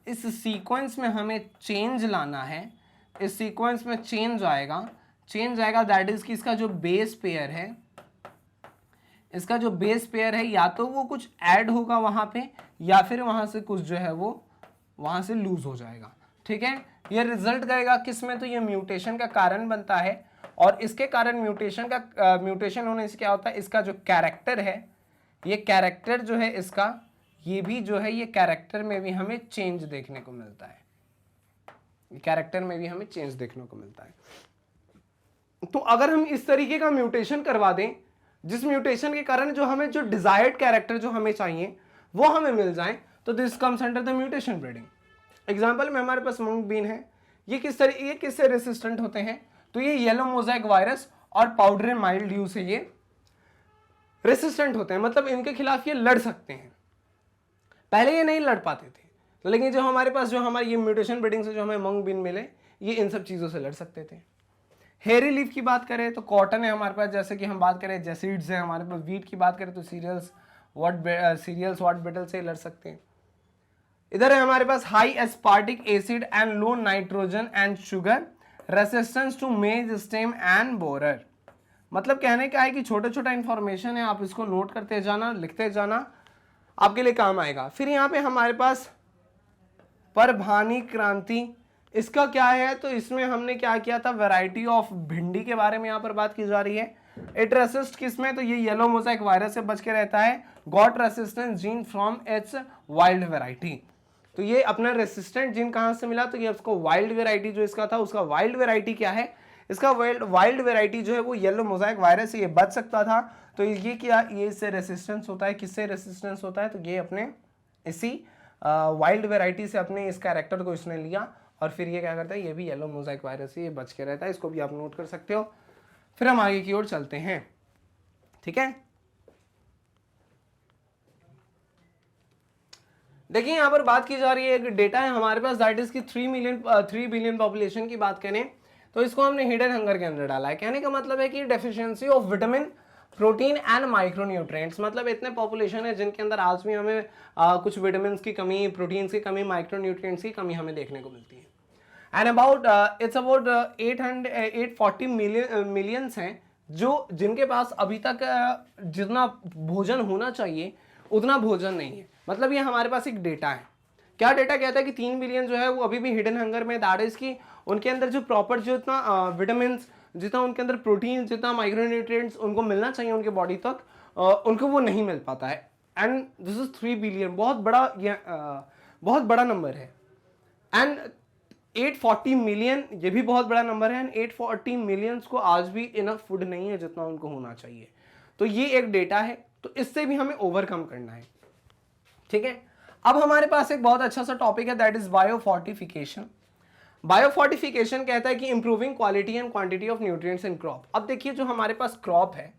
इस सीक्वेंस में हमें चेंज लाना है। इस सीक्वेंस में चेंज आएगा दैट इज कि इसका जो बेस पेयर है, या तो वो कुछ ऐड होगा वहां पे, या फिर वहां से कुछ जो है वो वहां से लूज हो जाएगा, ठीक है। ये रिजल्ट करेगा किस में, तो ये म्यूटेशन का कारण बनता है। और इसके कारण म्यूटेशन होने से क्या होता है, इसका जो कैरेक्टर है, ये कैरेक्टर जो है इसका, ये भी जो है, ये कैरेक्टर में भी हमें चेंज देखने को मिलता है, तो अगर हम इस तरीके का म्यूटेशन करवा दें, जिस म्यूटेशन के कारण जो हमें जो डिजायर्ड कैरेक्टर जो हमें चाहिए वो हमें मिल जाए, तो this comes under the mutation breeding. Example में हमारे पास मंक बीन है, ये किससे रेसिस्टेंट होते हैं, तो ये येलो मोज़ेक वायरस और पाउडर माइल्ड ड्यू से ये रेसिस्टेंट होते हैं, मतलब इनके खिलाफ ये लड़ सकते हैं। पहले ये नहीं लड़ पाते थे, तो लेकिन जो हमारे पास जो हमारी ये म्यूटेशन ब्रीडिंग से जो हमें मंक बीन मिले, ये इन सब चीज़ों से लड़ सकते थे। हेरी लीफ की बात करें तो कॉटन है हमारे पास, जैसे कि हम बात करें जैसीड्स है हमारे पास, वीट की बात करें तो सीरियल्स व्हाट बेटल से लड़ सकते हैं। इधर है हमारे पास high aspartic acid and low nitrogen and sugar resistance to maize, stem and borer. मतलब कहने का है कि छोटा छोटा इंफॉर्मेशन है, आप इसको नोट करते जाना, लिखते जाना, आपके लिए काम आएगा। फिर यहाँ पे हमारे पास परभानी क्रांति, इसका क्या है, तो इसमें हमने क्या किया था, वैरायटी ऑफ भिंडी के बारे में यहाँ पर बात की जा रही है। इट रेसिस्ट किसमें, तो ये येलो मोज़ेक वायरस से बच के रहता है। Got resistance gene from its wild variety, तो ये अपना रेसिस्टेंट जीन कहाँ से मिला, तो ये उसको वाइल्ड वेराइटी जो इसका था, उसका वाइल्ड वेराइटी क्या है, इसका वाइल्ड वेराइटी जो है वो येलो मोज़ेक वायरस से ये बच सकता था। तो ये क्या, ये इससे रेसिस्टेंस होता है, किससे रेसिस्टेंस होता है, तो ये अपने इसी वाइल्ड वेराइटी से अपने इस कैरेक्टर को इसने लिया, और फिर ये क्या करता है, ये भी येलो मोज़ेक वायरस से ये बच के रहता है। इसको भी आप नोट कर सकते हो। फिर हम आगे की ओर चलते हैं, ठीक है। देखिए यहाँ पर बात की जा रही है, एक डेटा है हमारे पास दैट इज की 3 बिलियन पॉपुलेशन की बात करें तो इसको हमने हिडन हंगर के अंदर डाला है। कहने का मतलब है कि deficiency of vitamin, protein and micronutrients, मतलब इतने पॉपुलेशन है जिनके अंदर आज भी हमें कुछ विटामिन की कमी, प्रोटीन्स की कमी, माइक्रोन्यूट्रिएंट्स की कमी हमें देखने को मिलती है। And about it's about 840 millions हैं जो जिनके पास अभी तक जितना भोजन होना चाहिए उतना भोजन नहीं है। मतलब ये हमारे पास एक डेटा है। क्या डेटा कहता है कि 3 बिलियन जो है वो अभी भी हिडन हंगर में, दैट इज की उनके अंदर जो प्रॉपर जितना विटामिन, जितना उनके अंदर प्रोटीन, जितना माइक्रोन्यूट्रिएंट्स उनको मिलना चाहिए उनके बॉडी तक, उनको वो नहीं मिल पाता है। एंड दिस इज 3 बिलियन, बहुत बड़ा नंबर है। एंड 840 मिलियन ये भी बहुत बड़ा नंबर है। एंड 840 मिलियंस को आज भी इनफ फूड नहीं है जितना उनको होना चाहिए। तो ये एक डेटा है, तो इससे भी हमें ओवरकम करना है। ठीक है, अब हमारे पास एक बहुत अच्छा सा टॉपिक है दैट इज बायोफोर्टिफिकेशन। बायोफोर्टिफिकेशन कहता है कि improving quality and quantity of nutrients in crop. अब देखिए जो हमारे पास क्रॉप है,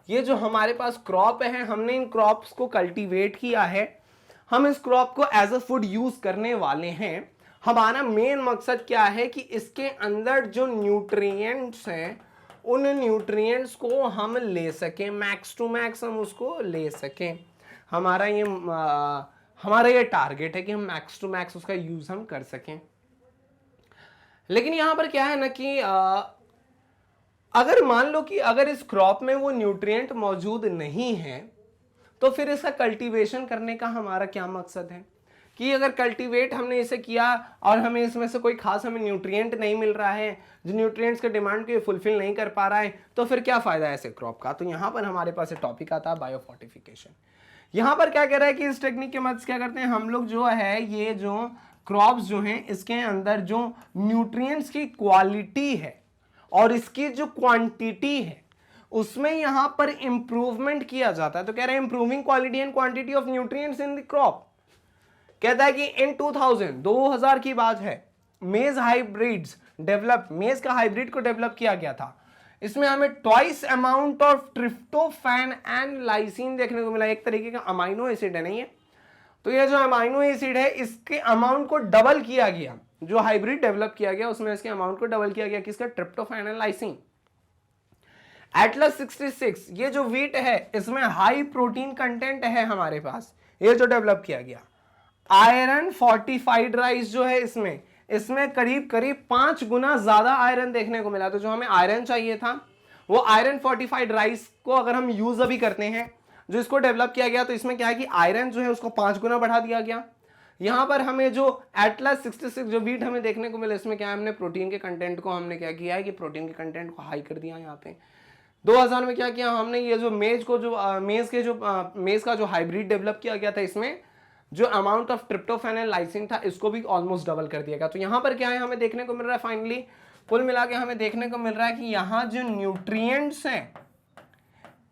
ये जो हमारे पास क्रॉप है, हमने इन क्रॉप्स को कल्टीवेट किया है, हम इस क्रॉप को एज अ फूड यूज करने वाले हैं। हमारा मेन मकसद क्या है कि इसके अंदर जो न्यूट्रिएंट्स हैं उन न्यूट्रिएंट्स को हम ले सकें, मैक्स टू मैक्स हम उसको ले सकें। हमारा ये टारगेट है कि हम मैक्स टू मैक्स उसका यूज हम कर सकें। लेकिन यहां पर क्या है ना कि अगर मान लो कि अगर इस क्रॉप में वो न्यूट्रिएंट मौजूद नहीं है तो फिर इसका कल्टीवेशन करने का हमारा क्या मकसद है कि अगर कल्टीवेट हमने इसे किया और हमें इसमें से कोई खास हमें न्यूट्रिएंट नहीं मिल रहा है, जो न्यूट्रिएंट्स के डिमांड को फुलफिल नहीं कर पा रहा है, तो फिर क्या फायदा है ऐसे क्रॉप का। तो यहाँ पर हमारे पास एक टॉपिक आता है बायोफोर्टिफिकेशन। यहाँ पर क्या कह रहा है कि इस टेक्निक के मदद से क्या करते हैं हम लोग, जो है ये जो क्रॉप्स जो हैं इसके अंदर जो न्यूट्रिएंट्स की क्वालिटी है और इसकी जो क्वांटिटी है उसमें यहां पर इंप्रूवमेंट किया जाता है। तो कह रहे हैं improving quality and quantity of nutrients in the crop. कहता है कि इन 2000 की बात है, मेज हाइब्रिड्स डेवलप, मेज का हाइब्रिड को डेवलप किया गया था। इसमें हमें twice amount of tryptophan and lysine देखने को मिला। एक तरीके का अमाइनो एसिड है, नहीं है? तो ये जो अमाइनो एसिड है इसके अमाउंट को डबल किया गया। जो हाइब्रिड डेवलप किया गया उसमें इसके अमाउंट को डबल किया गया, किसका? Tryptophan and lysine. एटलस 66 ये जो व्हीट है इसमें हाई प्रोटीन कंटेंट है हमारे पास, ये जो डेवलप किया गया। आयरन फोर्टिफाइड राइस जो है इसमें करीब 5 गुना ज्यादा आयरन देखने को मिला। तो जो हमें आयरन चाहिए था वो आयरन फोर्टिफाइड राइस को अगर हम यूज अभी करते हैं, जो इसको डेवलप किया गया, तो इसमें क्या है कि आयरन जो है उसको 5 गुना बढ़ा दिया गया। यहां पर हमें जो एटलस 66 जो व्हीट हमें देखने को मिला, इसमें क्या है, हमने प्रोटीन के कंटेंट को हमने क्या किया है कि प्रोटीन के कंटेंट को हाई कर दिया। यहाँ पे 2000 में क्या किया हमने, ये जो मेज का जो हाइब्रिड डेवलप किया गया था, इसमें जो amount of tryptophan and lysine था इसको भी ऑलमोस्ट डबल कर दिया गया। तो यहां पर क्या है हमें देखने को मिल रहा है, फाइनली कुल मिला के हमें देखने को मिल रहा है कि यहाँ जो न्यूट्रिएंट्स हैं,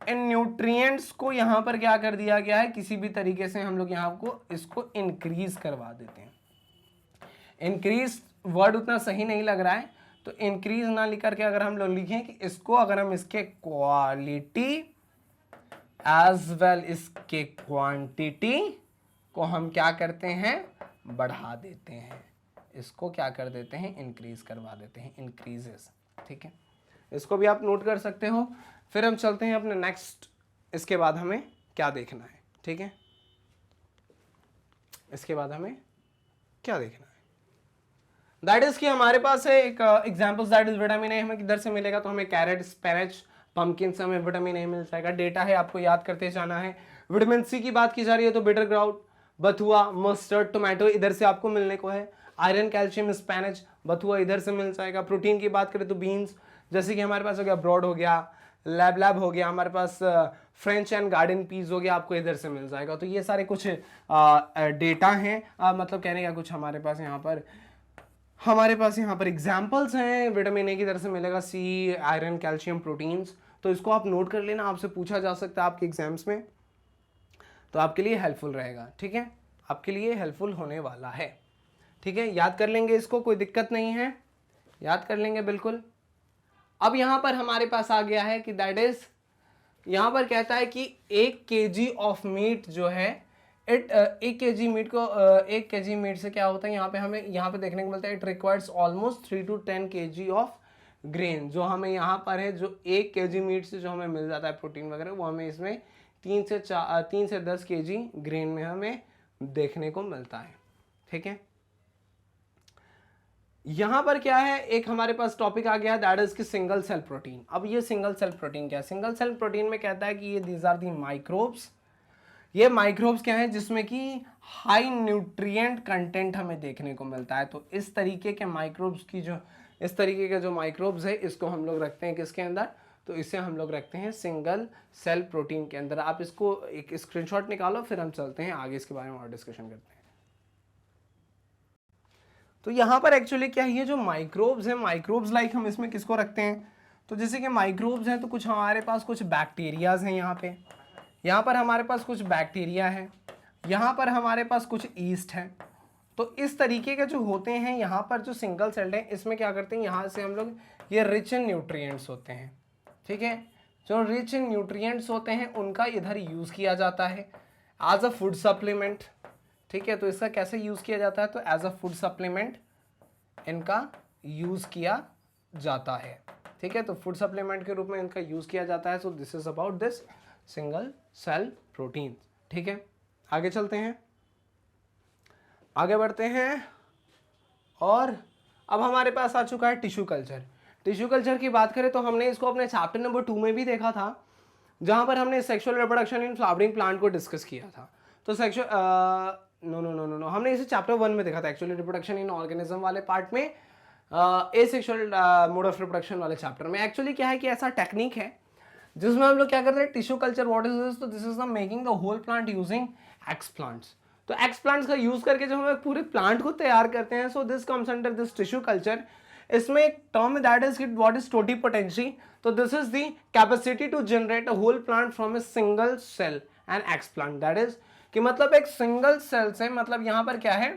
इन न्यूट्रिएंट्स को यहां पर क्या कर दिया गया है, किसी भी तरीके से हम लोग यहाँ को इसको इंक्रीज करवा देते हैं। इंक्रीज वर्ड उतना सही नहीं लग रहा है, तो इंक्रीज ना लिख करके अगर हम लोग लिखें कि इसको, अगर हम इसके क्वालिटी एज वेल इसके क्वांटिटी को हम क्या करते हैं, बढ़ा देते हैं। इसको क्या कर देते हैं, इंक्रीज करवा देते हैं, इंक्रीजेस। ठीक है, इसको भी आप नोट कर सकते हो। फिर हम चलते हैं अपने नेक्स्ट, इसके बाद हमें क्या देखना है। ठीक है, इसके बाद हमें क्या देखना है, दैट इज कि हमारे पास है एक examples, that is vitamin A हमें किधर से मिलेगा, तो हमें कैरेट, स्पिनच, पंपकिन से हमें विटामिन ए मिल जाएगा। डेटा है, आपको याद करते जाना है। विटामिन सी की बात की जा रही है तो बिटर ग्राउट, बथुआ, मस्टर्ड, टोमेटो इधर से आपको मिलने को है। आयरन, कैल्शियम, स्पिनच, बथुआ इधर से मिल जाएगा। प्रोटीन की बात करें तो बीन्स, जैसे कि हमारे पास हो गया ब्रॉड, हो गया लैब हो गया, हमारे पास फ्रेंच एंड गार्डन पीस हो गया, आपको इधर से मिल जाएगा। तो ये सारे कुछ डेटा हैं, मतलब कहने का कुछ हमारे पास यहाँ पर एग्जाम्पल्स हैं। विटामिन ए की तरफ से मिलेगा सी, आयरन, कैल्शियम, प्रोटीन्स। तो इसको आप नोट कर लेना, आपसे पूछा जा सकता है आपके एग्जाम्स में, तो आपके लिए हेल्पफुल रहेगा। ठीक है, आपके लिए हेल्पफुल होने वाला है। ठीक है, याद कर लेंगे इसको, कोई दिक्कत नहीं है, याद कर लेंगे बिल्कुल। अब यहां पर हमारे पास आ गया है कि दैट इज, यहां पर कहता है कि 1 kg ऑफ मीट जो है एक केजी मीट को एक केजी मीट से क्या होता है, यहाँ पे हमें यहाँ पे देखने को मिलता है it requires almost 3 to 10 kg of grain. जो हमें यहाँ पर है, जो 1 kg मीट से जो हमें मिल जाता है प्रोटीन वगैरह, वो हमें इसमें 3 से 10 kg ग्रेन में हमें देखने को मिलता है। ठीक है, यहां पर क्या है, एक हमारे पास टॉपिक आ गया, दैट इज कि सिंगल सेल प्रोटीन। अब ये सिंगल सेल प्रोटीन क्या है? सिंगल सेल प्रोटीन में कहता है कि ये दीज आर दी माइक्रोब्स। ये माइक्रोब्स क्या है? जिसमें कि हाई न्यूट्रिएंट कंटेंट हमें देखने को मिलता है। तो इस तरीके के माइक्रोब्स की जो इस तरीके के जो माइक्रोब्स है, इसको हम लोग रखते हैं किसके अंदर? तो इसे हम लोग रखते हैं सिंगल सेल प्रोटीन के अंदर। आप इसको एक स्क्रीनशॉट निकालो, फिर हम चलते हैं आगे इसके बारे में और डिस्कशन करते हैं। तो यहाँ पर एक्चुअली क्या है, ये जो माइक्रोब्स हैं, माइक्रोब्स लाइक हम इसमें किसको रखते हैं? तो जैसे कि माइक्रोब्स हैं तो कुछ हमारे पास कुछ बैक्टीरियाज हैं, यहाँ पर हमारे पास कुछ बैक्टीरिया है, यहाँ पर हमारे पास कुछ ईस्ट है। तो इस तरीके के जो होते हैं यहाँ पर जो सिंगल सेल्ड है, इसमें क्या करते हैं, यहाँ से हम लोग ये रिच इन न्यूट्रिएंट्स होते हैं। ठीक है, जो रिच इन न्यूट्रिएंट्स होते हैं उनका इधर यूज़ किया जाता है एज अ फूड सप्लीमेंट। ठीक है, तो इसका कैसे यूज़ किया जाता है? तो एज अ फूड सप्लीमेंट इनका यूज़ किया जाता है। ठीक है, तो फूड सप्लीमेंट के रूप में इनका यूज़ किया जाता है। So this is about this single cell protein. ठीक है, आगे चलते हैं, आगे बढ़ते हैं। और अब हमारे पास आ चुका है टिश्यू कल्चर। टिश्यू कल्चर की बात करें तो हमने इसको अपने चैप्टर नंबर 2 में भी देखा था, जहां पर हमने sexual reproduction in flowering plant को डिस्कस किया था। तो सेक्सुअल नो हमने इसे चैप्टर 1 में देखा था, एक्चुअली रिप्रोडक्शन इन ऑर्गेनिज्म वाले पार्ट में, एसेक्सुअल मोड ऑफ रिप्रोडक्शन वाले चैप्टर में। एक्चुअली क्या है कि ऐसा टेक्निक है जिसमें हम लोग क्या करते हैं, tissue culture. What is this? तो this is the making the whole plant using explants. तो एक्स प्लांट्स का यूज करके जो हम पूरे प्लांट को तैयार करते हैं, so this comes under this tissue culture. इसमें एक term that is what is totipotency. तो this is the capacity to generate a whole plant from a single cell and explant. That is कि मतलब एक सिंगल सेल से, मतलब यहाँ पर क्या है,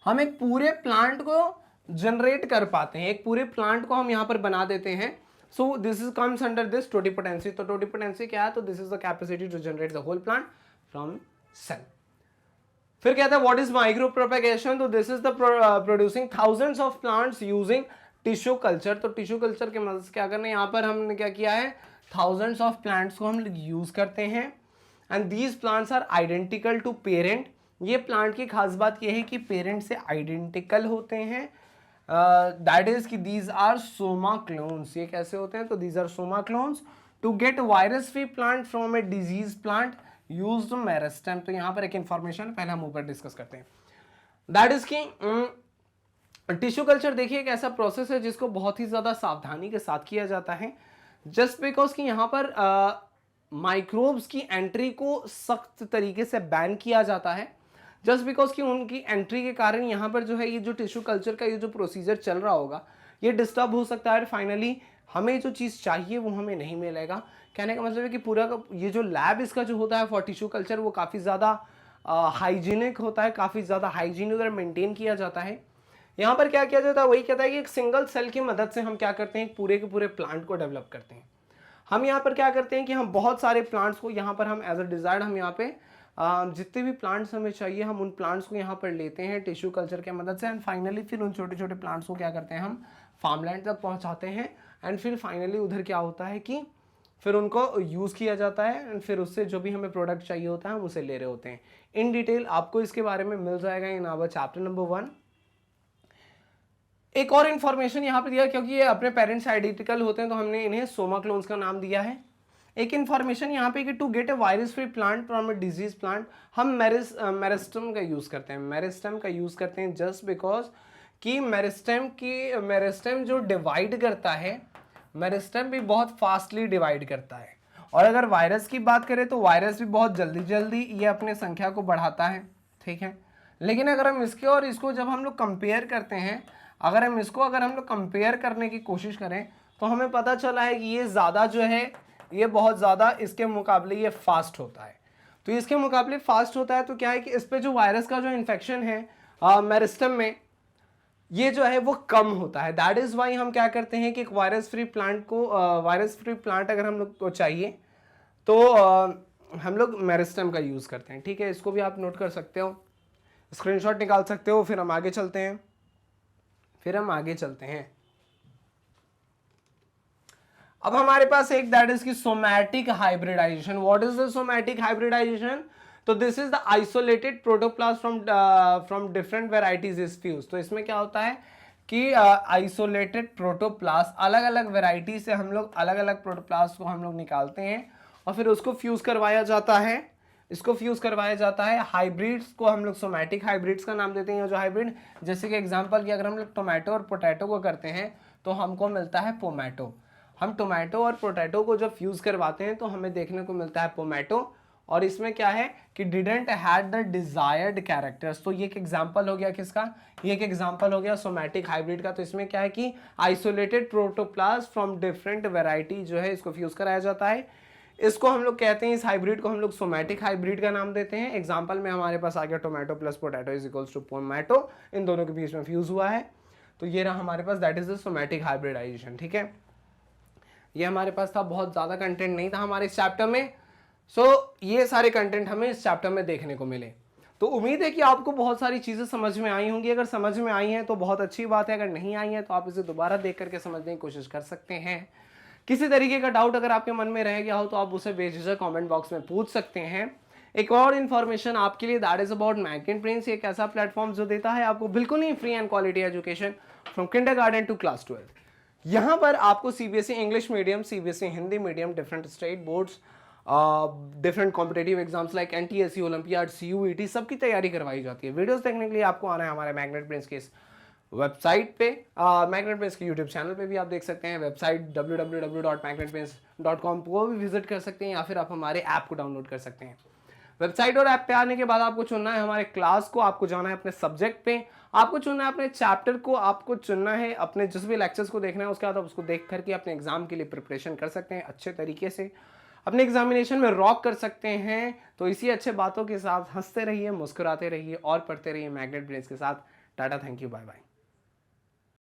हम एक पूरे प्लांट को जनरेट कर पाते हैं, एक पूरे प्लांट को हम यहाँ पर बना देते हैं। So this is comes under this totipotency. तो टोटिपोटेंसी क्या है? तो this is the capacity to generate the whole plant from cell. फिर कहता है व्हाट इज माइक्रो प्रोपेगेशन? तो this is the producing thousands of plants using tissue culture. तो टिश्यू कल्चर के मदद से क्या करना है, यहाँ पर हमने क्या किया है, थाउजेंड्स ऑफ प्लांट्स को हम यूज करते हैं। And these plants are identical to parent. ये प्लांट की खास बात यह है कि पेरेंट से आइडेंटिकल होते हैं। दैट इज कि दीज आर सोमा क्लोन्स। ये कैसे होते हैं? तो these are somaclones to get virus free plant from a disease plant use meristem. तो यहाँ पर एक इंफॉर्मेशन पहले हम ऊपर डिस्कस करते हैं। दैट इज कि टिश्यू कल्चर देखिए एक ऐसा प्रोसेस है जिसको बहुत ही ज्यादा सावधानी के साथ किया जाता है, जस्ट बिकॉज कि यहाँ पर माइक्रोब्स की एंट्री को सख्त तरीके से बैन किया जाता है, जस्ट बिकॉज कि उनकी एंट्री के कारण यहाँ पर जो है ये जो टिश्यू कल्चर का ये जो प्रोसीजर चल रहा होगा ये डिस्टर्ब हो सकता है। फाइनली हमें जो चीज़ चाहिए वो हमें नहीं मिलेगा। कहने का मतलब है कि पूरा का ये जो लैब इसका जो होता है फॉर टिश्यू कल्चर वो काफ़ी ज़्यादा हाइजीनिक होता है, काफ़ी ज़्यादा हाइजीन उधर मेंटेन किया जाता है। यहाँ पर क्या किया जाता है, वही कहता है कि एक सिंगल सेल की मदद से हम क्या करते हैं, पूरे के पूरे प्लांट को डेवलप करते हैं। हम यहाँ पर क्या करते हैं कि हम बहुत सारे प्लांट्स को यहाँ पर हम एज अ डिजायर्ड हम यहाँ पे जितने भी प्लांट्स हमें चाहिए हम उन प्लांट्स को यहाँ पर लेते हैं टिश्यू कल्चर के मदद से। एंड फाइनली फिर उन छोटे छोटे प्लांट्स को क्या करते हैं, हम फार्मलैंड तक पहुँचाते हैं। एंड फिर फाइनली उधर क्या होता है कि फिर उनको यूज़ किया जाता है एंड फिर उससे जो भी हमें प्रोडक्ट चाहिए होता है हम उसे ले रहे होते हैं। इन डिटेल आपको इसके बारे में मिल जाएगा इन आवर चैप्टर नंबर 1। एक और इन्फॉर्मेशन यहाँ पे दिया, क्योंकि ये अपने पेरेंट्स आइडेंटिकल होते हैं तो हमने इन्हें सोमा क्लोन्स का नाम दिया है। एक इन्फॉर्मेशन यहाँ पे कि to get a virus free plant from a disease plant हम मेरिस्टेम का यूज़ करते हैं। मेरिस्टेम का यूज़ करते हैं जस्ट बिकॉज कि मेरिस्टेम जो डिवाइड करता है, मेरिस्टेम भी बहुत फास्टली डिवाइड करता है। और अगर वायरस की बात करें तो वायरस भी बहुत जल्दी ये अपने संख्या को बढ़ाता है, ठीक है। लेकिन अगर हम इसके और इसको जब हम लोग कंपेयर करते हैं, अगर हम लोग कंपेयर करने की कोशिश करें तो हमें पता चला है कि ये ज़्यादा जो है ये बहुत ज़्यादा इसके मुकाबले ये फास्ट होता है। तो इसके मुकाबले फास्ट होता है तो क्या है कि इस पर जो वायरस का जो इन्फेक्शन है मेरिस्टेम में ये जो है वो कम होता है। दैट इज़ वाई हम क्या करते हैं कि एक वायरस फ्री प्लांट अगर हम लोग को चाहिए तो हम लोग मेरिस्टेम का यूज़ करते हैं, ठीक है, इसको भी आप नोट कर सकते हो, स्क्रीनशॉट निकाल सकते हो। फिर हम आगे चलते हैं, अब हमारे पास एक दैट इज की somatic hybridization. What is the somatic hybridization? तो this is the isolated protoplast from different varieties is fuse. तो इसमें क्या होता है कि आइसोलेटेड प्रोटोप्लास्ट, अलग अलग वेराइटी से हम लोग अलग अलग प्रोटोप्लास्ट को हम लोग निकालते हैं और फिर उसको फ्यूज करवाया जाता है, इसको फ्यूज करवाया जाता है। हाइब्रिड्स को हम लोग सोमैटिक हाइब्रिड्स का नाम देते हैं। जो हाइब्रिड, जैसे कि एग्जांपल की अगर हम लोग टोमेटो और पोटैटो को करते हैं तो हमको मिलता है पोमैटो। हम टोमेटो और पोटैटो को जब फ्यूज करवाते हैं तो हमें देखने को मिलता है पोमैटो। और इसमें क्या है कि didn't had the desired characters. तो ये एक एग्जांपल हो गया किसका? ये एक एग्जांपल हो गया सोमैटिक हाइब्रिड का। तो इसमें क्या है कि isolated protoplast from different variety जो है इसको फ्यूज कराया जाता है। इसको हम लोग कहते हैं, इस हाइब्रिड को हम लोग सोमैटिक हाइब्रिड का नाम देते हैं। एग्जांपल में हमारे पास आ गया tomato plus potato is equals to pomato, इन दोनों के बीच में फ्यूज हुआ है। तो ये रहा हमारे पास, that is the somatic hybridization, ठीक है। ये हमारे पास था, बहुत ज़्यादा कंटेंट नहीं था हमारे इस चैप्टर में। ये सारे कंटेंट हमें इस चैप्टर में देखने को मिले। तो उम्मीद है कि आपको बहुत सारी चीज़ें समझ में आई होंगी। अगर समझ में आई हैं तो बहुत अच्छी बात है, अगर नहीं आई हैं तो आप इसे दोबारा देख करके समझने की कोशिश कर सकते हैं। किसी तरीके का डाउट अगर आपके मन में रह गया हो तो आप उसे बेझिझक कमेंट बॉक्स में पूछ सकते हैं। एक और इन्फॉर्मेशन आपके लिए, that is about magnet brains. एक ऐसा प्लेटफॉर्म जो देता है आपको बिल्कुल ही free and quality education from kindergarten to class 12। यहाँ पर आपको CBSE English medium, CBSE Hindi medium, different state boards, different competitive exams like NTSC, olympiad, CUET, सबकी तैयारी करवाई जाती है। वीडियोस देखने के लिए आपको आना है हमारे मैग्नेट ब्रेन्स के इस वेबसाइट पे, मैग्नेट ब्रेन्स के यूट्यूब चैनल पे भी आप देख सकते हैं। वेबसाइट www.magnetbrains.com को भी विजिट कर सकते हैं, या फिर आप हमारे ऐप को डाउनलोड कर सकते हैं। वेबसाइट और ऐप पे आने के बाद आपको चुनना है हमारे क्लास को, आपको जाना है अपने सब्जेक्ट पे, आपको चुनना है अपने चैप्टर को, आपको चुनना है अपने जिस भी लेक्चर्स को देखना है। उसके बाद आप उसको देख करके अपने एग्जाम के लिए प्रिपरेशन कर सकते हैं, अच्छे तरीके से अपने एग्जामिनेशन में रॉक कर सकते हैं। तो इसी अच्छे बातों के साथ हंसते रहिए, मुस्कुराते रहिए और पढ़ते रहिए मैग्नेट ब्रेन्स के साथ। Tata, thank you, bye bye.